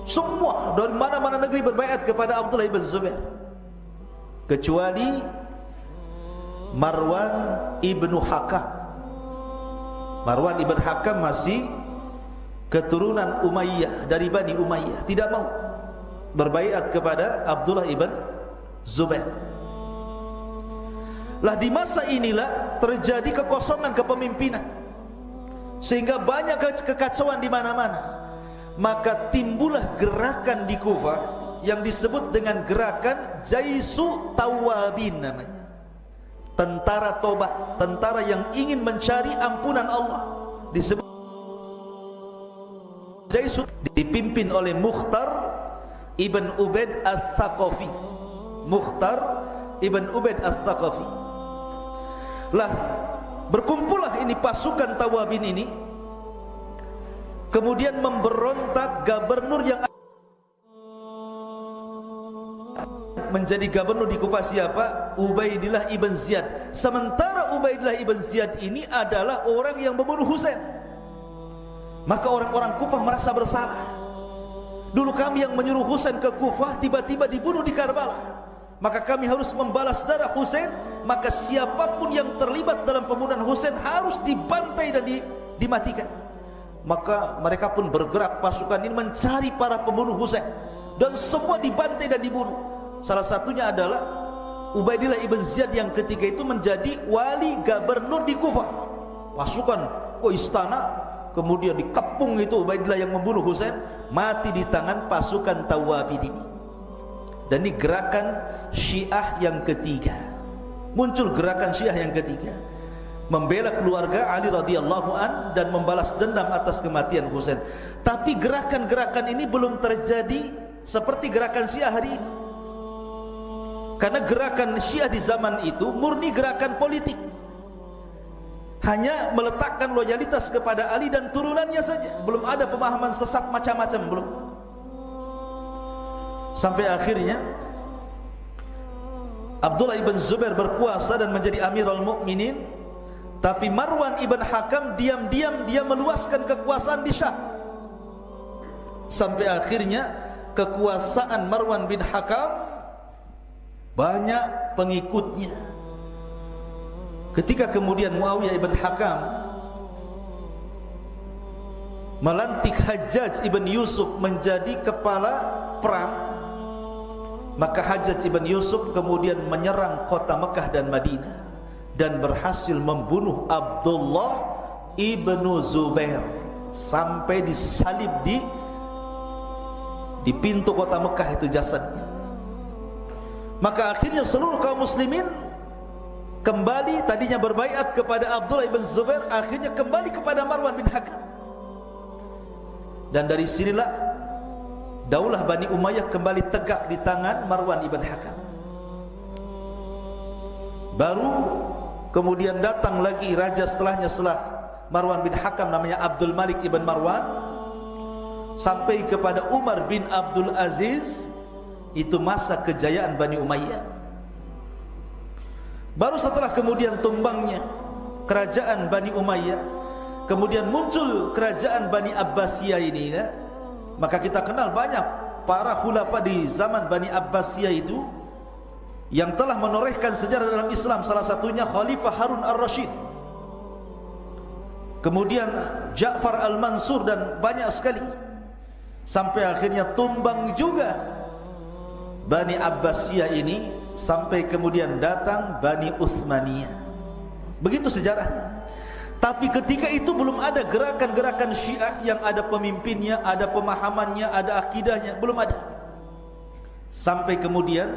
Semua dari mana-mana negeri berbaiat kepada Abdullah ibn Zubair, kecuali Marwan ibnu Hakam. Marwan ibn Hakam masih keturunan Umayyah, dari Bani Umayyah, tidak mau berbaiat kepada Abdullah ibn Zubair. Lah di masa inilah terjadi kekosongan kepemimpinan, sehingga banyak kekacauan di mana-mana. Maka timbullah gerakan di Kufah yang disebut dengan gerakan Jaisu Tawabin namanya. Tentara tobat, tentara yang ingin mencari ampunan Allah, disebut Jaisu, dipimpin oleh Mukhtar ibn Ubaid al-Thaqafi. Mukhtar ibn Ubaid al-Thaqafi. Lah berkumpullah ini pasukan Tawabin ini, kemudian memberontak gubernur yang menjadi gubernur di Kufah siapa? Ubaidillah ibn Ziyad. Sementara Ubaidillah ibn Ziyad ini adalah orang yang membunuh Husain. Maka orang-orang Kufah merasa bersalah. Dulu kami yang menyuruh Husain ke Kufah, tiba-tiba dibunuh di Karbala. Maka kami harus membalas darah Husain. Maka siapapun yang terlibat dalam pembunuhan Husain harus dibantai dan dimatikan. Maka mereka pun bergerak, pasukan ini mencari para pembunuh Husain, dan semua dibantai dan dibunuh. Salah satunya adalah Ubaidillah ibn Ziyad yang ketika itu menjadi wali gubernur di Kufah. Pasukan ke istana, kemudian dikepung itu Ubaidillah yang membunuh Husain, mati di tangan pasukan Tawabin ini. Dan ini gerakan Syiah yang ketiga. Muncul gerakan Syiah yang ketiga. membela keluarga Ali radhiyallahu an dan membalas dendam atas kematian Husain. Tapi gerakan-gerakan ini belum terjadi seperti gerakan Syiah hari ini. Karena gerakan Syiah di zaman itu murni gerakan politik, hanya meletakkan loyalitas kepada Ali dan turunannya saja, belum ada pemahaman sesat macam-macam, belum. Sampai akhirnya Abdullah ibn Zubair berkuasa dan menjadi Amirul Mukminin, tapi Marwan ibn Hakam diam-diam dia meluaskan kekuasaan di Syam. Sampai akhirnya kekuasaan Marwan bin Hakam banyak pengikutnya. Ketika kemudian Muawiyah ibn Hakam melantik Hajjaj ibn Yusuf menjadi kepala perang, maka Hajjaj ibn Yusuf kemudian menyerang kota Mekah dan Madinah dan berhasil membunuh Abdullah ibn Zubair sampai disalib di pintu kota Mekah itu jasadnya. Maka akhirnya seluruh kaum muslimin kembali, tadinya berbaiat kepada Abdullah ibn Zubair, akhirnya kembali kepada Marwan bin Hakam. Dan dari sinilah Daulah Bani Umayyah kembali tegak di tangan Marwan ibn Hakam. Baru kemudian datang lagi raja setelahnya, setelah Marwan bin Hakam, namanya Abdul Malik ibn Marwan, sampai kepada Umar bin Abdul Aziz. Itu masa kejayaan Bani Umayyah. Baru setelah kemudian tumbangnya kerajaan Bani Umayyah, kemudian muncul kerajaan Bani Abbasiyah ini ya. Maka kita kenal banyak para khulafa di zaman Bani Abbasiyah itu yang telah menorehkan sejarah dalam Islam. Salah satunya Khalifah Harun ar-Rasyid, kemudian Ja'far al-Mansur, dan banyak sekali. Sampai akhirnya tumbang juga Bani Abbasiyah ini, sampai kemudian datang Bani Utsmaniyah. Begitu sejarahnya. Tapi ketika itu belum ada gerakan-gerakan Syiah yang ada pemimpinnya, ada pemahamannya, ada akidahnya, belum ada. Sampai kemudian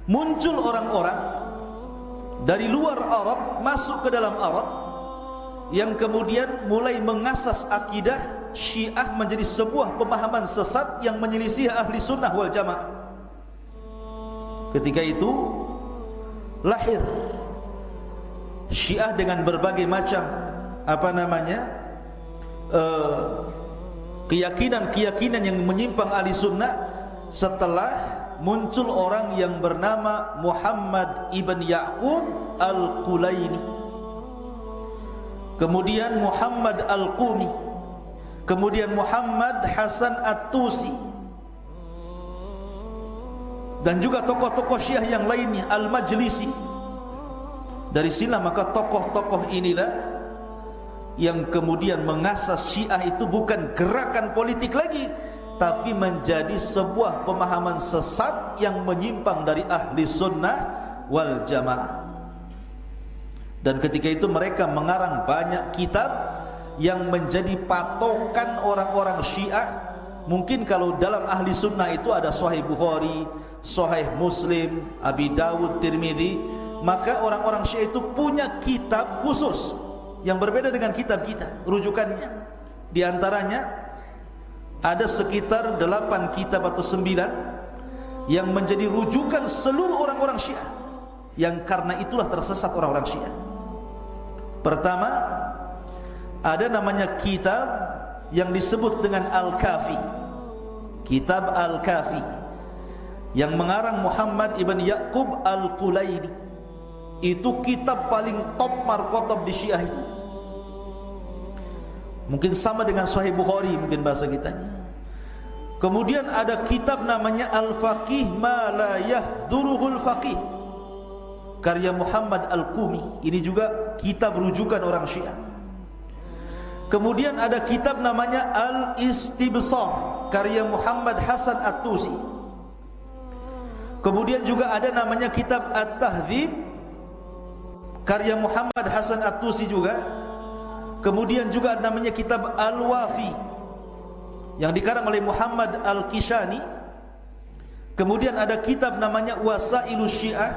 muncul orang-orang dari luar Arab masuk ke dalam Arab yang kemudian mulai mengasas akidah Syiah menjadi sebuah pemahaman sesat yang menyelisih ahli sunnah wal jamaah. Ketika itu lahir Syiah dengan berbagai macam keyakinan-keyakinan yang menyimpang ahli sunnah, setelah muncul orang yang bernama Muhammad ibn Ya'qub al-Qulaini, kemudian Muhammad al-Qumi, kemudian Muhammad Hasan at-Tusi, dan juga tokoh-tokoh Syiah yang lainnya, Al-Majlisi. Dari sinilah maka tokoh-tokoh inilah yang kemudian mengasas Syiah itu bukan gerakan politik lagi, tapi menjadi sebuah pemahaman sesat yang menyimpang dari ahli sunnah wal jamaah. Dan ketika itu mereka mengarang banyak kitab yang menjadi patokan orang-orang Syiah. Mungkin kalau dalam ahli sunnah itu ada Sahih Bukhari, Sahih Muslim, Abi Dawud, Tirmidzi, maka orang-orang Syiah itu punya kitab khusus yang berbeda dengan kitab kita, rujukannya. Di antaranya ada sekitar 8 kitab atau 9 yang menjadi rujukan seluruh orang-orang Syiah, yang karena itulah tersesat orang-orang Syiah. Pertama, ada namanya kitab yang disebut dengan Al-Kafi, kitab Al-Kafi, yang mengarang Muhammad ibn Ya'qub al-Qulaini. Itu kitab paling top markotop di Syiah itu. Mungkin sama dengan Sahih Bukhari mungkin bahasa kitanya. Kemudian ada kitab namanya Al-Faqih ma la yahduruhul faqih, karya Muhammad Al-Qumi. Ini juga kitab rujukan orang Syiah. Kemudian ada kitab namanya Al-Istibsar, karya Muhammad Hasan At-Tusi. Kemudian juga ada namanya kitab At-Tahdzib, karya Muhammad Hasan At-Tusi juga. Kemudian juga namanya kitab Al-Wafi yang dikarang oleh Muhammad Al-Kishani. Kemudian ada kitab namanya Wasailus Syiah,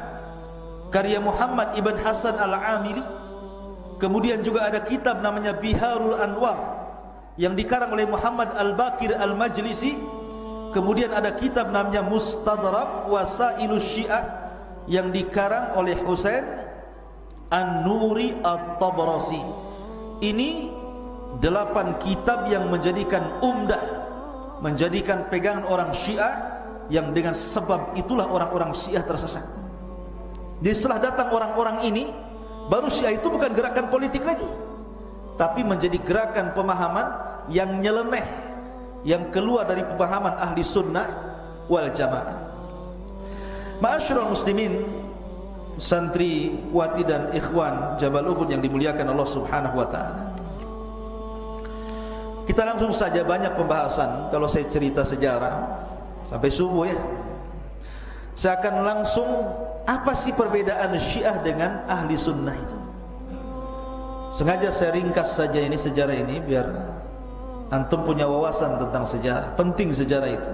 karya Muhammad ibn Hasan Al-Amili. Kemudian juga ada kitab namanya Biharul Anwar yang dikarang oleh Muhammad Al-Baqir Al-Majlisi. Kemudian ada kitab namanya Mustadrak Wasailus Syiah yang dikarang oleh Husain An-Nuri At-Tabrasi. Ini 8 kitab yang menjadikan umdah, menjadikan pegangan orang Syiah, yang dengan sebab itulah orang-orang Syiah tersesat. Jadi setelah datang orang-orang ini, baru Syiah itu bukan gerakan politik lagi, tapi menjadi gerakan pemahaman yang nyeleneh, yang keluar dari pemahaman ahli sunnah wal jamaah. Ma'asyiral muslimin, santri wati dan ikhwan Jabal Uhud yang dimuliakan Allah Subhanahu wa taala. Kita langsung saja, banyak pembahasan kalau saya cerita sejarah sampai subuh ya. Saya akan langsung, apa sih perbedaan Syiah dengan ahli sunnah itu. Sengaja saya ringkas saja ini sejarah ini biar antum punya wawasan tentang sejarah. Penting sejarah itu.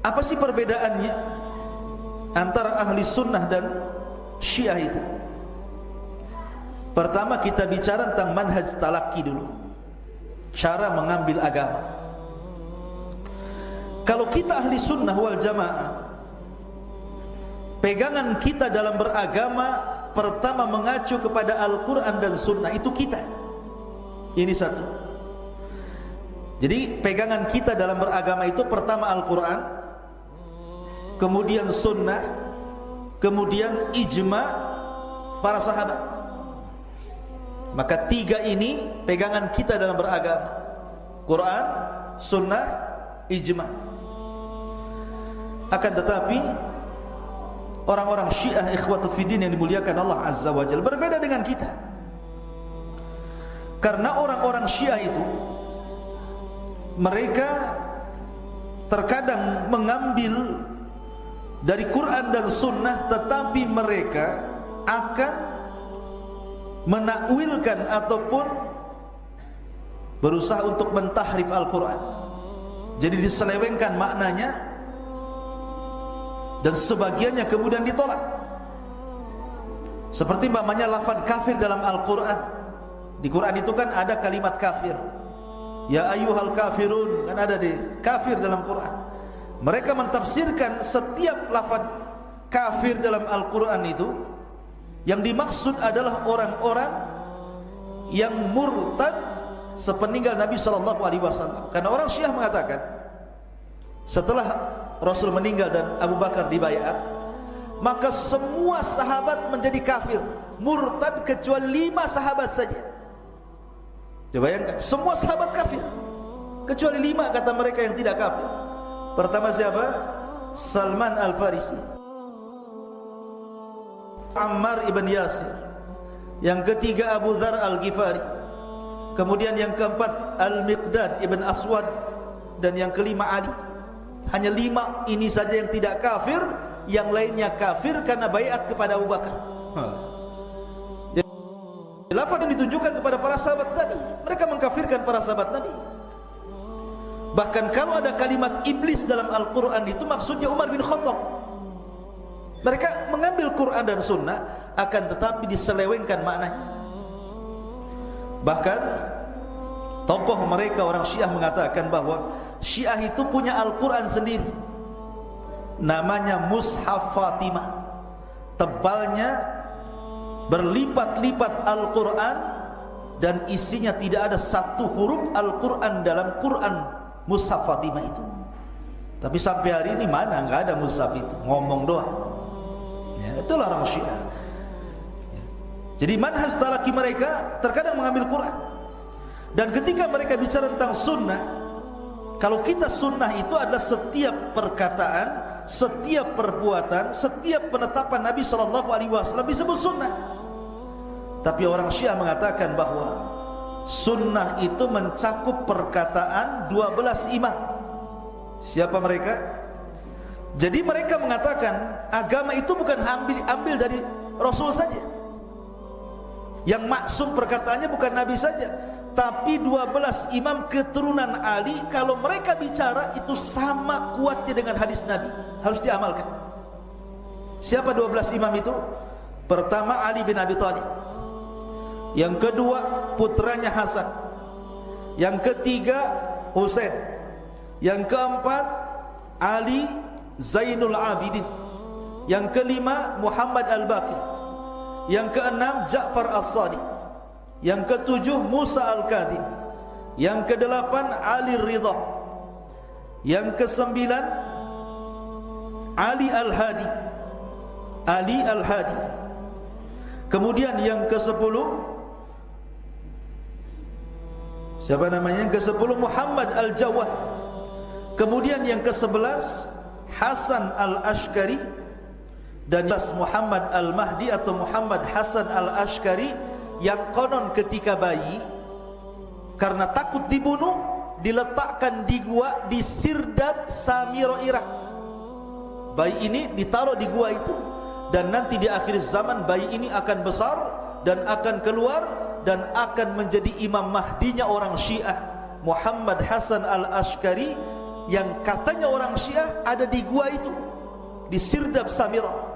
Apa sih perbedaannya antara ahli sunnah dan Syiah itu? Pertama kita bicara tentang manhaj talaqi dulu, cara mengambil agama. Kalau kita ahli sunnah wal jamaah, pegangan kita dalam beragama pertama mengacu kepada Al-Quran dan sunnah, itu kita. Ini satu. Jadi pegangan kita dalam beragama itu pertama Al-Quran, kemudian sunnah, kemudian ijma para sahabat. Maka 3 ini pegangan kita dalam beragama: Quran, sunnah, ijma. Akan tetapi orang-orang Syiah ikhwatul fiddin yang dimuliakan Allah Azza wa Jalla berbeda dengan kita. Karena orang-orang Syiah itu, mereka terkadang mengambil dari Quran dan sunnah, tetapi mereka akan menakwilkan ataupun berusaha untuk mentahrif Al-Quran. Jadi diselewengkan maknanya, dan sebagiannya kemudian ditolak. Seperti umpamanya lafaz kafir dalam Al-Quran. Di Quran itu kan ada kalimat kafir, ya ayyuhal kafirun, kan ada di kafir dalam Quran. Mereka mentafsirkan setiap lafaz kafir dalam Al-Quran itu yang dimaksud adalah orang-orang yang murtad sepeninggal Nabi SAW. Karena orang Syiah mengatakan setelah Rasul meninggal dan Abu Bakar dibaiat, maka semua sahabat menjadi kafir, murtad, kecuali 5 sahabat saja. Coba bayangkan, semua sahabat kafir kecuali 5 kata mereka yang tidak kafir. Pertama siapa? Salman Al-Farisi, Ammar ibn Yasir. Yang ketiga Abu Dzar Al-Ghifari. Kemudian yang keempat Al-Miqdad ibn Aswad. Dan yang kelima Ali. Hanya 5 ini saja yang tidak kafir, yang lainnya kafir karena baiat kepada Abu Bakar. Jadi lafaz yang ditunjukkan kepada para sahabat Nabi, mereka mengkafirkan para sahabat Nabi. Bahkan kalau ada kalimat iblis dalam Al-Quran itu maksudnya Umar bin Khattab. Mereka mengambil Quran dan sunnah, akan tetapi diselewengkan maknanya. Bahkan tokoh mereka orang Syiah mengatakan bahwa Syiah itu punya Al-Quran sendiri, namanya Mushaf Fatimah. Tebalnya berlipat-lipat Al-Quran, dan isinya tidak ada satu huruf Al-Quran dalam Quran Mushaf Fatimah itu. Tapi sampai hari ini mana, nggak ada mushaf itu, ngomong doang. Ya, itulah orang Syiah. Ya. Jadi manhaj talaqi mereka terkadang mengambil Quran. Dan ketika mereka bicara tentang sunnah, kalau kita sunnah itu adalah setiap perkataan, setiap perbuatan, setiap penetapan Nabi SAW disebut sunnah. Tapi orang Syiah mengatakan bahwa sunnah itu mencakup perkataan 12 imam. Siapa mereka? Jadi mereka mengatakan agama itu bukan ambil dari Rasul saja, yang maksum perkataannya bukan Nabi saja, tapi 12 imam keturunan Ali. Kalau mereka bicara itu sama kuatnya dengan hadis Nabi, harus diamalkan. Siapa 12 imam itu? Pertama Ali bin Abi Thalib, yang kedua putranya Hasan, yang ketiga Husain, yang keempat Ali Zainul Abidin, yang kelima Muhammad Al-Baqir, yang keenam Ja'far As-Sadiq, yang ketujuh Musa Al-Kadhim, yang kedelapan Ali Ridha, yang kesembilan Ali Al-Hadi, Ali Al-Hadi. Kemudian yang ke-10 siapa namanya? Yang ke-10 Muhammad Al-Jawad. Kemudian yang ke-11 Hasan Al-Ashkari, dan Muhammad Al-Mahdi atau Muhammad Hasan Al-Ashkari, yang konon ketika bayi karena takut dibunuh diletakkan di gua di Sirdab Samiro Irak. Bayi ini ditaruh di gua itu, dan nanti di akhir zaman bayi ini akan besar dan akan keluar dan akan menjadi imam mahdinya orang Syiah, Muhammad Hasan Al-Ashkari, yang katanya orang Syiah ada di gua itu, di Sirdab Samira.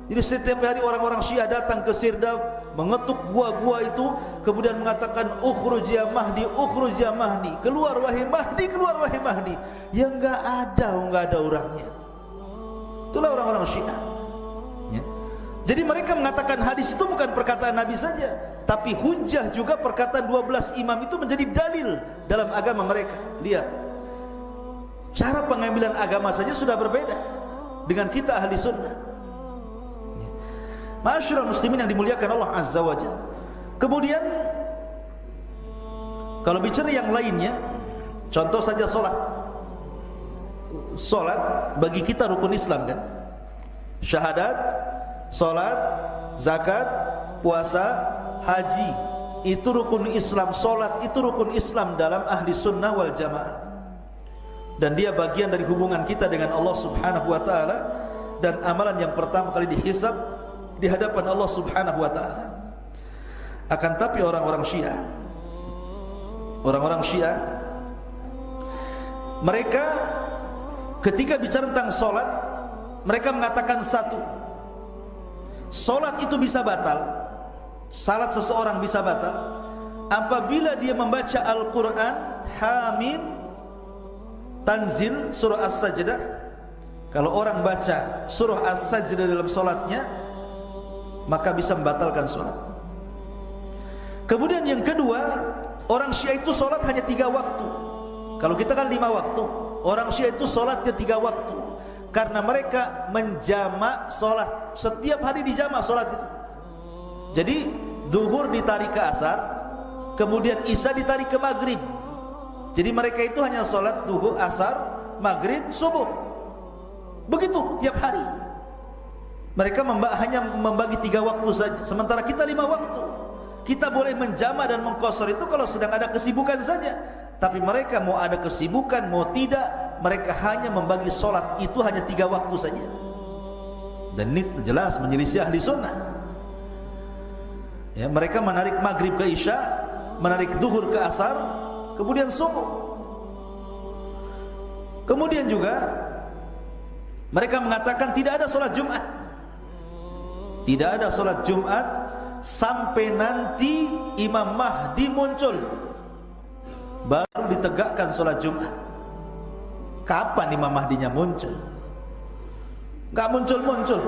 Jadi setiap hari orang-orang Syiah datang ke Sirdab, mengetuk gua-gua itu, kemudian mengatakan ukhruj ya Mahdi, ukhruj ya Mahdi, keluar wahai Mahdi, keluar wahai Mahdi. Ya enggak ada orangnya. Itulah orang-orang Syiah. Jadi mereka mengatakan hadis itu bukan perkataan Nabi saja, tapi hujjah juga. Perkataan 12 imam itu menjadi dalil dalam agama mereka. Lihat, cara pengambilan agama saja sudah berbeda dengan kita ahli sunnah. Ma'asyiral muslimin yang dimuliakan Allah Azza wa Jalla. Kemudian kalau bicara yang lainnya, contoh saja solat. Solat bagi kita rukun Islam kan? Syahadat, solat, zakat, puasa, haji, itu rukun Islam. Solat itu rukun Islam dalam ahli sunnah wal jamaah, dan dia bagian dari hubungan kita dengan Allah subhanahu wa ta'ala, dan amalan yang pertama kali dihisab di hadapan Allah subhanahu wa ta'ala. Akan tapi orang-orang Syiah, mereka ketika bicara tentang solat, mereka mengatakan satu, solat itu bisa batal, salat seseorang bisa batal apabila dia membaca Al-Quran Hamim Tanzil surah As-Sajdah. Kalau orang baca surah As-Sajdah dalam solatnya, maka bisa membatalkan solat. Kemudian yang kedua, orang Syiah itu solat hanya 3 waktu. Kalau kita kan 5 waktu, orang Syiah itu solatnya 3 waktu, karena mereka menjamak solat. Setiap hari dijamak solat itu. Jadi zuhur ditarik ke asar, kemudian isya ditarik ke maghrib. Jadi mereka itu hanya solat zuhur, asar, maghrib, subuh. Begitu tiap hari. Mereka hanya membagi 3 waktu saja, sementara kita 5 waktu. Kita boleh menjamak dan mengqasar itu kalau sedang ada kesibukan saja. Tapi mereka mau ada kesibukan mau tidak, mereka hanya membagi solat itu hanya 3 waktu saja. Dan ini jelas menyelisih ahli sunnah. Ya, mereka menarik maghrib ke isya, menarik zuhur ke asar, kemudian subuh. Kemudian juga mereka mengatakan tidak ada solat Jumat. Tidak ada solat Jumat sampai nanti Imam Mahdi muncul, baru ditegakkan solat Jumat. Kapan Imam Mahdinya muncul? Gak muncul-muncul.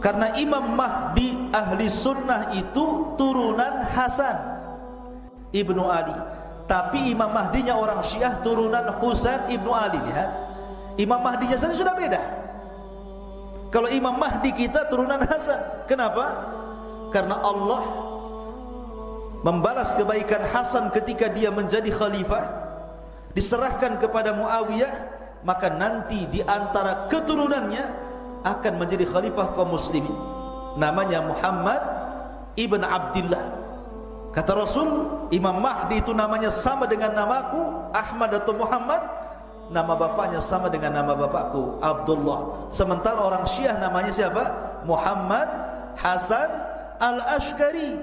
Karena Imam Mahdi ahli sunnah itu turunan Hasan ibnu Ali, tapi Imam Mahdinya orang Syiah turunan Husain ibnu Ali. Lihat, Imam Mahdinya saja sudah beda. Kalau Imam Mahdi kita turunan Hasan. Kenapa? Karena Allah membalas kebaikan Hasan ketika dia menjadi khalifah, diserahkan kepada Muawiyah, maka nanti di antara keturunannya akan menjadi khalifah kaum muslimin, namanya Muhammad ibn Abdillah. Kata Rasul, Imam Mahdi itu namanya sama dengan namaku Ahmad atau Muhammad, nama bapaknya sama dengan nama bapakku Abdullah. Sementara orang Syiah namanya siapa? Muhammad Hasan Al-Ashkari.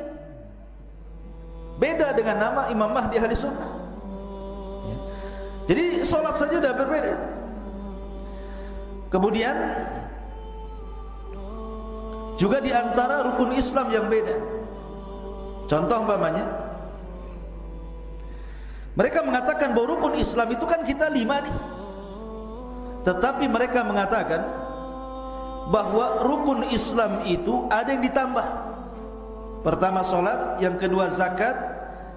Beda dengan nama Imam Mahdi ahli sunnah. Jadi solat saja sudah berbeda. Kemudian Juga di antara rukun Islam yang beda. Contoh umpamanya, mereka mengatakan bahwa rukun Islam itu kan kita 5 nih. Tetapi mereka mengatakan bahwa rukun Islam itu ada yang ditambah. Pertama salat, yang kedua zakat,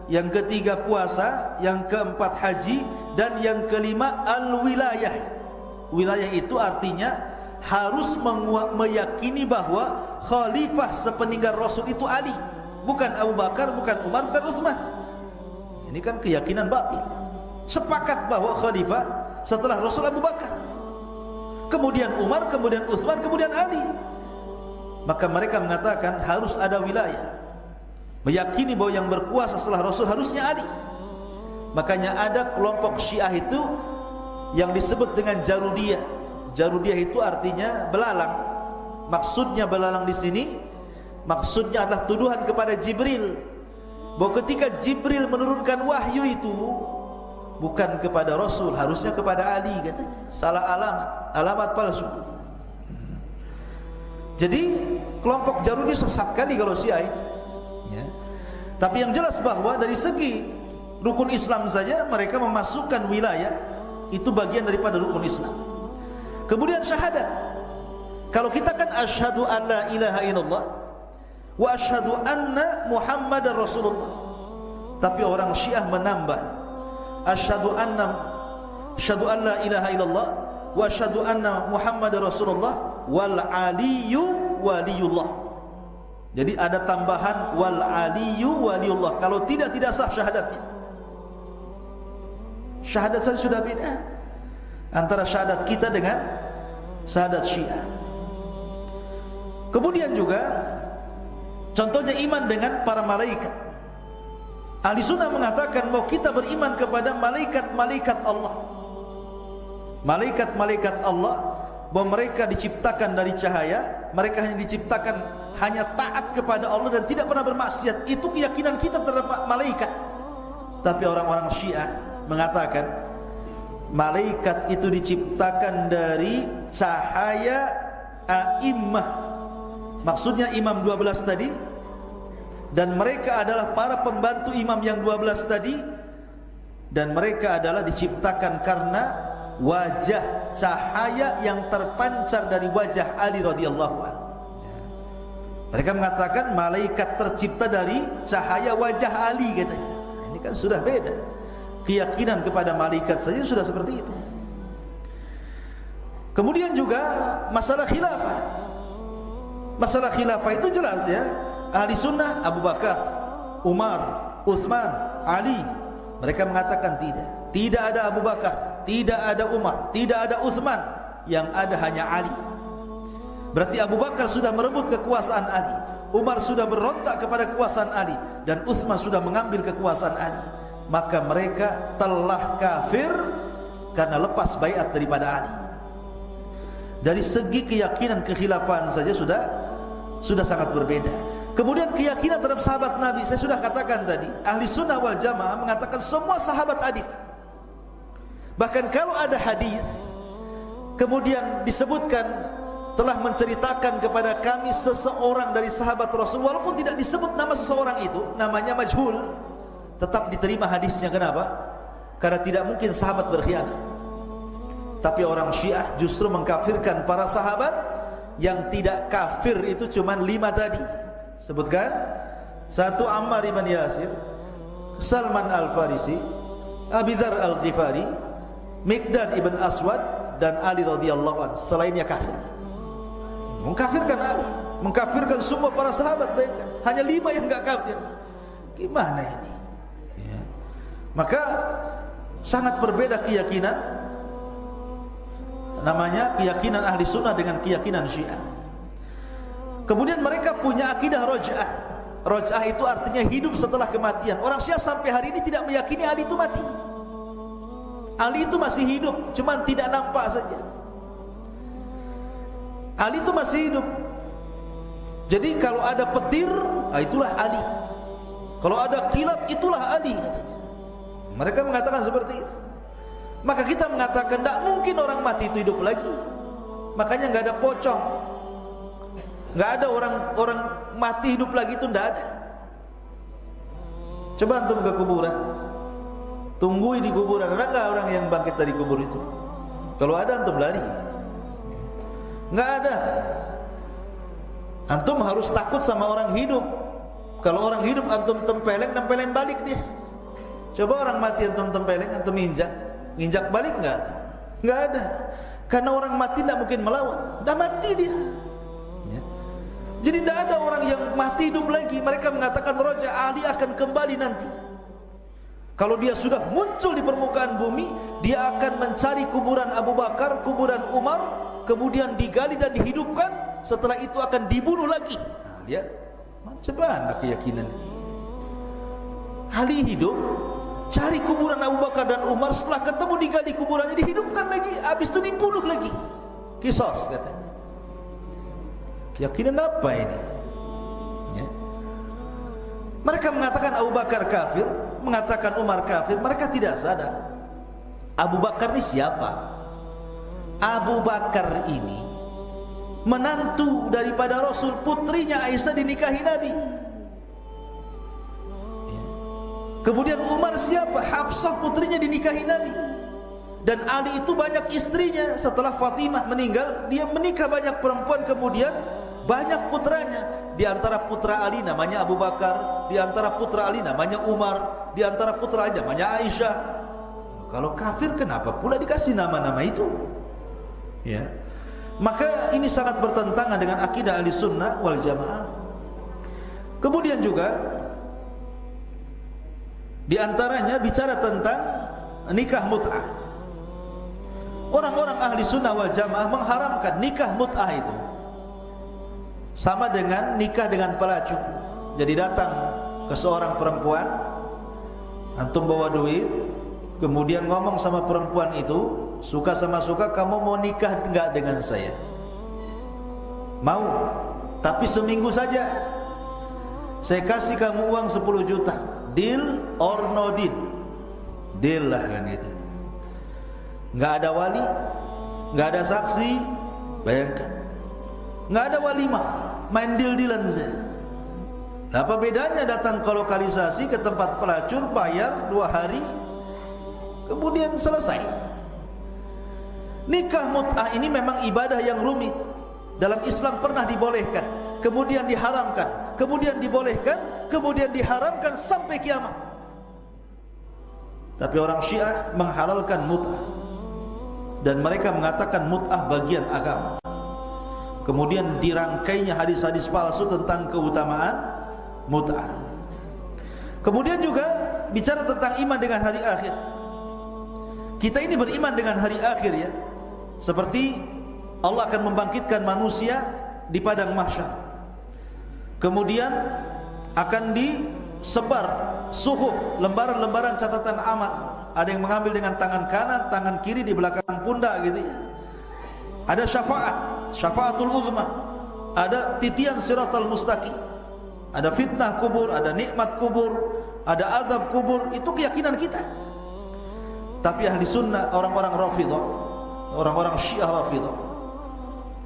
yang ketiga puasa, yang keempat haji, dan yang kelima al-wilayah. Wilayah itu artinya harus meyakini bahwa khalifah sepeninggal Rasul itu Ali, bukan Abu Bakar, bukan Umar, bukan Utsman. Ini kan keyakinan batil. Sepakat bahwa khalifah setelah Rasul Abu Bakar, kemudian Umar, kemudian Utsman, kemudian Ali. Maka mereka mengatakan harus ada wilayah, meyakini bahwa yang berkuasa setelah Rasul harusnya Ali. Makanya ada kelompok Syiah itu yang disebut dengan Jarudiyah. Jarudiyah itu artinya belalang. Maksudnya belalang di sini, maksudnya adalah tuduhan kepada Jibril, bahwa ketika Jibril menurunkan wahyu itu bukan kepada Rasul, harusnya kepada Ali katanya. Salah alamat palsu. Jadi kelompok Jarudiyah sesat kali kalau Syiah ini, ya. Tapi yang jelas bahwa dari segi rukun Islam saja mereka memasukkan wilayah itu bagian daripada rukun Islam. Kemudian syahadat. Kalau kita kan asyhadu an la ilaha illallah wa asyhadu anna Muhammadar Rasulullah. Tapi orang Syiah menambah asyhadu an la ilaha illallah wa asyhadu anna Muhammadar Rasulullah wal aliyyu waliyullah. Jadi ada tambahan wal aliyyu waliyullah. Kalau tidak sah syahadatnya. Syahadat saja sudah beda antara syahadat kita dengan syahadat Syiah. Kemudian juga contohnya iman dengan para malaikat. Ahli sunnah mengatakan bahwa kita beriman kepada malaikat-malaikat Allah. Malaikat-malaikat Allah, bahwa mereka diciptakan dari cahaya, mereka hanya diciptakan hanya taat kepada Allah dan tidak pernah bermaksiat. Itu keyakinan kita terhadap malaikat. Tapi orang-orang Syiah mengatakan malaikat itu diciptakan dari cahaya a'immah, maksudnya imam 12 tadi, dan mereka adalah para pembantu imam yang 12 tadi, dan mereka adalah diciptakan karena wajah cahaya yang terpancar dari wajah Ali radhiyallahu anhu. Mereka mengatakan malaikat tercipta dari cahaya wajah Ali katanya. Ini kan sudah beda. Keyakinan kepada malaikat saja sudah seperti itu. Kemudian juga masalah khilafah. Masalah khilafah itu jelas ya. Ahli sunnah Abu Bakar, Umar, Utsman, Ali. Mereka mengatakan tidak. Tidak ada Abu Bakar, tidak ada Umar, tidak ada Utsman. Yang ada hanya Ali. Berarti Abu Bakar sudah merebut kekuasaan Ali, Umar sudah berontak kepada kekuasaan Ali, dan Utsman sudah mengambil kekuasaan Ali. Maka mereka telah kafir karena lepas baiat daripada Ali. Dari segi keyakinan kekhilafahan saja sudah sangat berbeda. Kemudian keyakinan terhadap sahabat Nabi, saya sudah katakan tadi, ahli sunnah wal jamaah mengatakan semua sahabat adil. Bahkan kalau ada hadis kemudian disebutkan telah menceritakan kepada kami seseorang dari sahabat Rasul, walaupun tidak disebut nama seseorang itu, namanya majhul, tetap diterima hadisnya. Kenapa? Karena tidak mungkin sahabat berkhianat. Tapi orang Syiah justru mengkafirkan para sahabat. Yang tidak kafir itu cuma 5 tadi. Sebutkan: 1 Ammar ibn Yasir, Salman al-Farisi, Abi Dzar al-Ghifari, Miqdad ibn Aswad, dan Ali radhiyallahu anhu. Selainnya kafir. Mengkafirkan Ali, mengkafirkan semua para sahabat. Bayangkan, hanya 5 yang enggak kafir. Gimana ini? Ya. Maka sangat berbeda keyakinan. Namanya keyakinan ahli sunnah dengan keyakinan Syiah. Kemudian mereka punya akidah roj'ah. Roj'ah itu artinya hidup setelah kematian. Orang Syiah sampai hari ini tidak meyakini Ali itu mati. Ali itu masih hidup, cuma tidak nampak saja. Ali itu masih hidup. Jadi kalau ada petir, itulah Ali. Kalau ada kilat, itulah Ali katanya. Mereka mengatakan seperti itu. Maka kita mengatakan tidak mungkin orang mati itu hidup lagi. Makanya nggak ada pocong. Nggak ada orang mati hidup lagi itu, nggak ada. Coba antum ke kuburan, tunggui di kuburan, ada nggak orang yang bangkit dari kubur itu? Kalau ada antum lari, nggak ada. Antum harus takut sama orang hidup. Kalau orang hidup antum tempeleng balik dia. Coba orang mati antum tempeleng, antum injak balik nggak? Nggak ada. Karena orang mati tidak mungkin melawan, dah mati dia. Ya. Jadi tidak ada orang yang mati hidup lagi. Mereka mengatakan Raja Ali akan kembali nanti. Kalau dia sudah muncul di permukaan bumi, dia akan mencari kuburan Abu Bakar, kuburan Umar, kemudian digali dan dihidupkan. Setelah itu akan dibunuh lagi. Nah, lihat, macam mana keyakinan ini? Ali hidup, cari kuburan Abu Bakar dan Umar, setelah ketemu digali kuburannya, dihidupkan lagi, habis itu dibunuh lagi. Kisos katanya. Keyakinan apa ini? Ya. Mereka mengatakan Abu Bakar kafir, mengatakan Umar kafir. Mereka tidak sadar Abu Bakar ini siapa. Abu Bakar ini menantu daripada Rasul, putrinya Aisyah dinikahi Nabi. Kemudian Umar siapa? Hafsah, putrinya dinikahi Nabi. Dan Ali itu banyak istrinya. Setelah Fatimah meninggal, dia menikah banyak perempuan, kemudian banyak putranya. Di antara putra Ali namanya Abu Bakar, di antara putra Ali namanya Umar, di antara putra Ali namanya Aisyah. Kalau kafir kenapa pula dikasih nama-nama itu? Ya. Maka ini sangat bertentangan dengan akidah Ahlussunnah wal Jamaah. Kemudian juga di antaranya bicara tentang nikah mut'ah. Orang-orang ahli sunnah wal jamaah mengharamkan nikah mut'ah itu sama dengan nikah dengan pelacur. Jadi datang ke seorang perempuan, antum bawa duit, kemudian ngomong sama perempuan itu, suka sama suka, kamu mau nikah enggak dengan saya? Mau, tapi seminggu saja. Saya kasih kamu uang 10 juta. Deal or no deal? Deal lah kan gitu. Nggak ada wali, nggak ada saksi, bayangkan. Nggak ada walimah, main deal-dealan saja. Nah, apa bedanya datang ke lokalisasi, ke tempat pelacur, bayar 2 hari, kemudian selesai. Nikah mut'ah ini memang ibadah yang rumit. Dalam Islam pernah dibolehkan, kemudian diharamkan, kemudian dibolehkan, kemudian diharamkan sampai kiamat. Tapi orang Syiah menghalalkan mut'ah, dan mereka mengatakan mut'ah bagian agama. Kemudian dirangkainya hadis-hadis palsu tentang keutamaan mut'ah. Kemudian juga bicara tentang iman dengan hari akhir. Kita ini beriman dengan hari akhir, ya. Seperti Allah akan membangkitkan manusia di padang mahsyar. Kemudian akan disebar suhuf, lembaran-lembaran catatan amal. Ada yang mengambil dengan tangan kanan, tangan kiri di belakang pundak gitu ya. Ada syafaat, syafaatul uzma. Ada titian siratal mustaqim. Ada fitnah kubur, ada nikmat kubur, ada azab kubur. Itu keyakinan kita. Tapi ahli sunnah, orang-orang Rafidhah, orang-orang Syiah Rafidhah,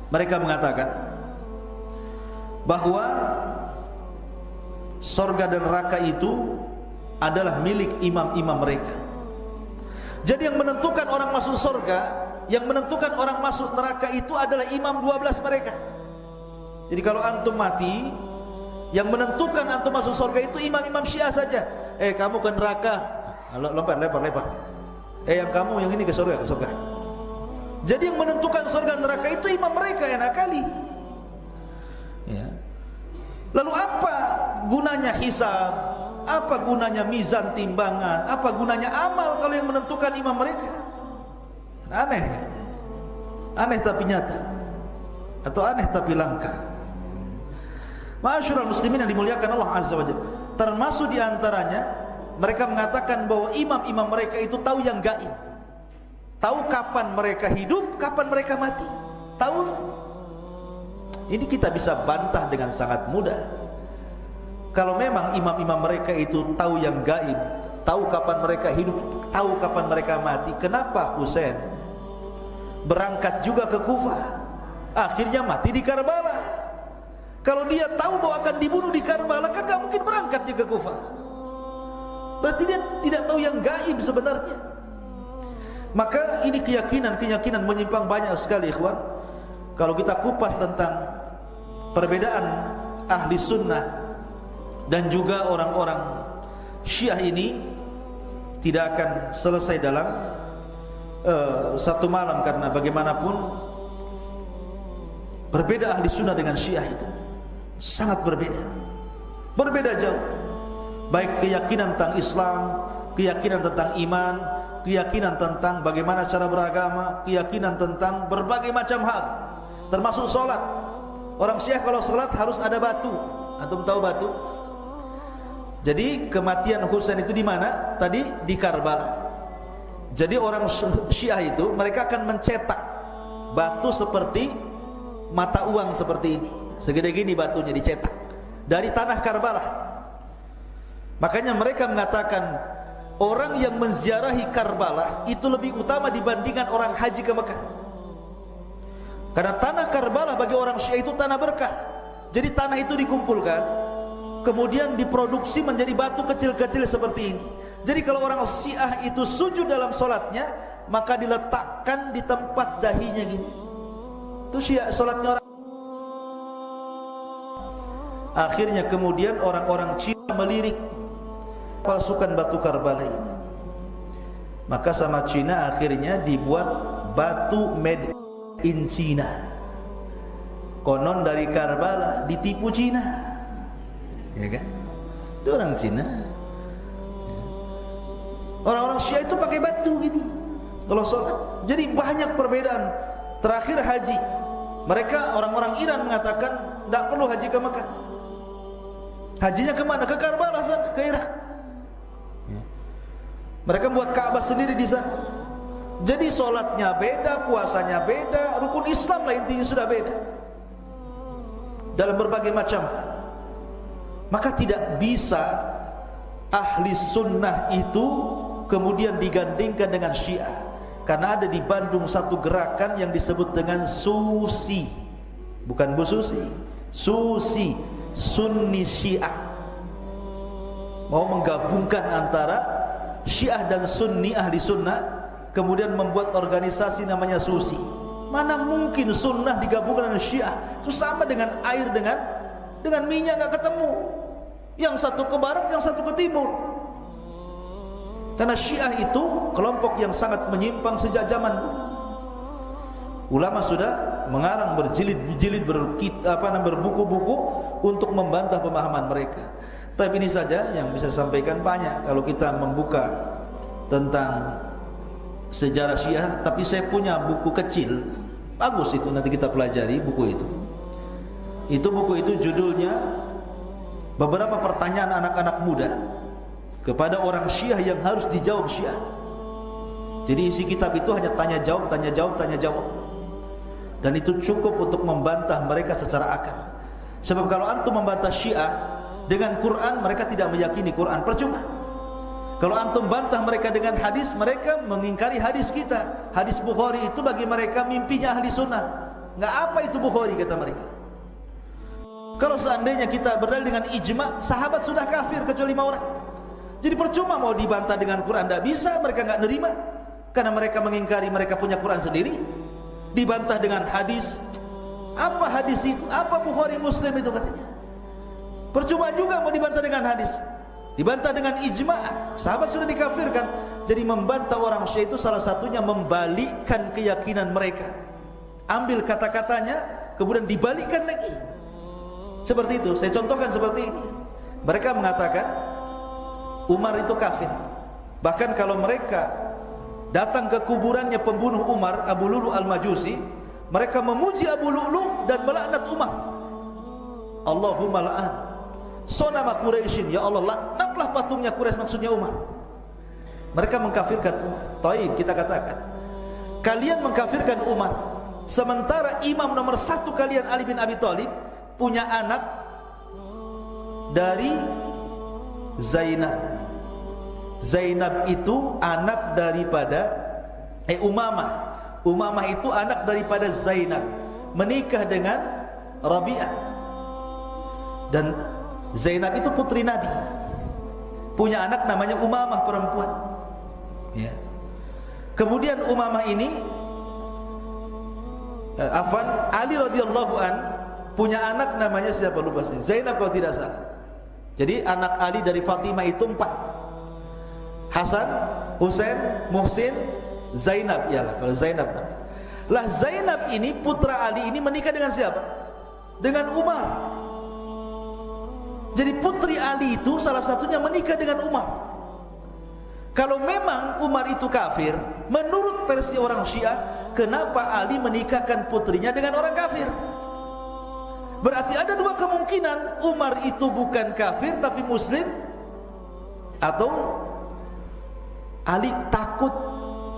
mereka mengatakan bahwa surga dan neraka itu adalah milik imam-imam mereka. Jadi yang menentukan orang masuk surga, yang menentukan orang masuk neraka itu adalah imam 12 mereka. Jadi kalau antum mati, yang menentukan antum masuk surga itu imam-imam Syiah saja. Kamu ke neraka, lempar. Yang kamu yang ini ke surga, ke surga. Jadi yang menentukan surga neraka itu imam mereka yang nakali. Ya. Lalu apa gunanya hisab? Apa gunanya mizan timbangan? Apa gunanya amal kalau yang menentukan imam mereka? Aneh. Aneh tapi nyata. Atau aneh tapi langka. Ma'asyiral muslimin yang dimuliakan Allah Azza wa Jalla. Termasuk di antaranya mereka mengatakan bahwa imam-imam mereka itu tahu yang gaib. Tahu kapan mereka hidup, kapan mereka mati. Tahu tuh. Ini kita bisa bantah dengan sangat mudah. Kalau memang imam-imam mereka itu tahu yang gaib, tahu kapan mereka hidup, tahu kapan mereka mati, kenapa Husain berangkat juga ke Kufah, akhirnya mati di Karbala? Kalau dia tahu bahwa akan dibunuh di Karbala, kan gak mungkin berangkat dia ke Kufah. Berarti dia tidak tahu yang gaib sebenarnya. Maka ini keyakinan menyimpang banyak sekali, ikhwan. Kalau kita kupas tentang perbedaan ahli sunnah dan juga orang-orang Syiah ini, tidak akan selesai dalam satu malam, karena bagaimanapun berbeda ahli sunnah dengan Syiah itu sangat berbeda jauh, baik keyakinan tentang Islam, keyakinan tentang iman, keyakinan tentang bagaimana cara beragama, keyakinan tentang berbagai macam hal, termasuk sholat. Orang Syiah kalau sholat harus ada batu. Antum tahu batu? Jadi kematian Husain itu di mana? Tadi di Karbala. Jadi orang Syiah itu mereka akan mencetak batu seperti mata uang seperti ini, segede gini batunya dicetak dari tanah Karbala. Makanya mereka mengatakan orang yang menziarahi Karbala itu lebih utama dibandingkan orang haji ke Mekah. Karena tanah Karbala bagi orang Syiah itu tanah berkah. Jadi tanah itu dikumpulkan, kemudian diproduksi menjadi batu kecil-kecil seperti ini. Jadi kalau orang Syiah itu sujud dalam sholatnya, maka diletakkan di tempat dahinya gini. Itu Syiah sholatnya orang. Akhirnya kemudian orang-orang Cina melirik palsukan batu Karbala ini. Maka sama Cina akhirnya dibuat batu made in Cina. Konon dari Karbala, ditipu Cina, ya kan? Itu orang Cina. Orang-orang Syiah itu pakai batu gini kalau sholat. Jadi banyak perbedaan. Terakhir haji, mereka orang-orang Iran mengatakan tidak perlu haji ke Mekah. Hajinya kemana? Ke Karbala sana, ke Irak. Mereka buat Ka'bah sendiri di sana. Jadi sholatnya beda, puasanya beda, rukun Islam lah intinya sudah beda dalam berbagai macam hal. Maka tidak bisa ahli sunnah itu kemudian digandingkan dengan Syiah. Karena ada di Bandung satu gerakan yang disebut dengan Susi, bukan Bu Susi, Susi, Sunni Syiah. Mau menggabungkan antara Syiah dan Sunni ahli sunnah, kemudian membuat organisasi namanya Susi. Mana mungkin sunnah digabungkan dengan Syiah? Itu sama dengan air dengan minyak, nggak ketemu. Yang satu ke barat, yang satu ke timur. Karena Syiah itu kelompok yang sangat menyimpang sejak zaman dulu. Ulama sudah mengarang berjilid-jilid berbuku-buku untuk membantah pemahaman mereka. Tapi ini saja yang bisa sampaikan, banyak kalau kita membuka tentang sejarah Syiah. Tapi saya punya buku kecil, bagus itu, nanti kita pelajari buku itu. Buku itu judulnya Beberapa Pertanyaan Anak-anak Muda kepada Orang Syiah yang harus dijawab Syiah. Jadi isi kitab itu hanya tanya jawab, tanya jawab, tanya jawab. Dan itu cukup untuk membantah mereka secara akal. Sebab kalau antum membantah Syiah dengan Quran, mereka tidak meyakini Quran, percuma. Kalau antum bantah mereka dengan hadis, mereka mengingkari hadis kita. Hadis Bukhari itu bagi mereka mimpinya ahli sunnah. Nggak apa itu Bukhari, kata mereka. Kalau seandainya kita berdalil dengan ijma, sahabat sudah kafir kecuali 5 orang. Jadi percuma mau dibantah dengan Quran, tidak bisa, mereka nggak nerima. Karena mereka mengingkari, mereka punya Quran sendiri. Dibantah dengan hadis, apa hadis itu? Apa Bukhari Muslim itu katanya? Percuma juga mau dibantah dengan hadis. Dibantah dengan ijma, sahabat sudah dikafirkan. Jadi membantah orang Syiah itu salah satunya membalikkan keyakinan mereka. Ambil kata-katanya, kemudian dibalikkan lagi. Seperti itu, saya contohkan seperti ini. Mereka mengatakan Umar itu kafir. Bahkan kalau mereka datang ke kuburannya pembunuh Umar, Abu Lulu al-Majusi, mereka memuji Abu Lulu dan melaknat Umar. Allahumma la'an sonama Quraisyin, ya Allah laknatlah patungnya Quraisy, maksudnya Umar. Mereka mengkafirkan Umar. Taib, kita katakan kalian mengkafirkan Umar, sementara imam nomor 1 kalian Ali bin Abi Thalib punya anak dari Zainab. Zainab itu anak daripada Umamah. Umamah itu anak daripada Zainab, menikah dengan Rabi'ah. Dan Zainab itu putri Nabi, punya anak namanya Umamah, perempuan ya. Kemudian Umamah ini Ali radhiyallahu an punya anak namanya siapa, lupa saya, Zainab kalau tidak salah. Jadi anak Ali dari Fatimah itu 4: Hasan, Husain, Muhsin, Zainab. Yalah, kalau Zainab lah, Zainab ini putra Ali ini menikah dengan siapa? Dengan Umar. Jadi putri Ali itu salah satunya menikah dengan Umar. Kalau memang Umar itu kafir, menurut versi orang Syiah, kenapa Ali menikahkan putrinya dengan orang kafir? Berarti ada 2 kemungkinan, Umar itu bukan kafir tapi muslim, atau Ali takut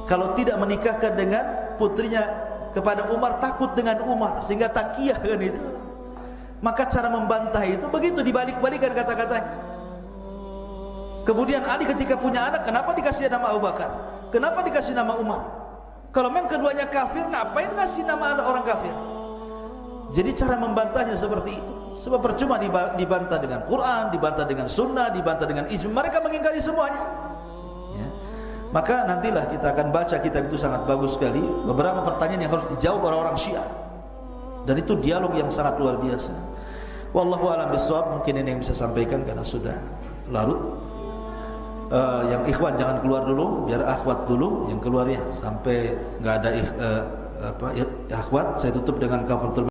kalau tidak menikahkan dengan putrinya kepada Umar, takut dengan Umar sehingga takiyah kan itu. Maka cara membantah itu begitu, dibalik-balikan kata-katanya. Kemudian Ali ketika punya anak, kenapa dikasih nama Abu Bakar? Kenapa dikasih nama Umar? Kalau memang keduanya kafir, ngapain ngasih nama orang kafir? Jadi cara membantahnya seperti itu. Sebab percuma dibantah dengan Quran, dibantah dengan sunnah, dibantah dengan ijma, mereka mengingkari semuanya ya. Maka nantilah kita akan baca kitab itu, sangat bagus sekali. Beberapa pertanyaan yang harus dijawab orang-orang Syiah, dan itu dialog yang sangat luar biasa. Wallahu a'lam bishawab. Mungkin ini yang bisa sampaikan karena sudah larut. Yang ikhwan jangan keluar dulu, biar akhwat dulu yang keluar ya, sampai nggak ada akhwat. Saya tutup dengan kafaratul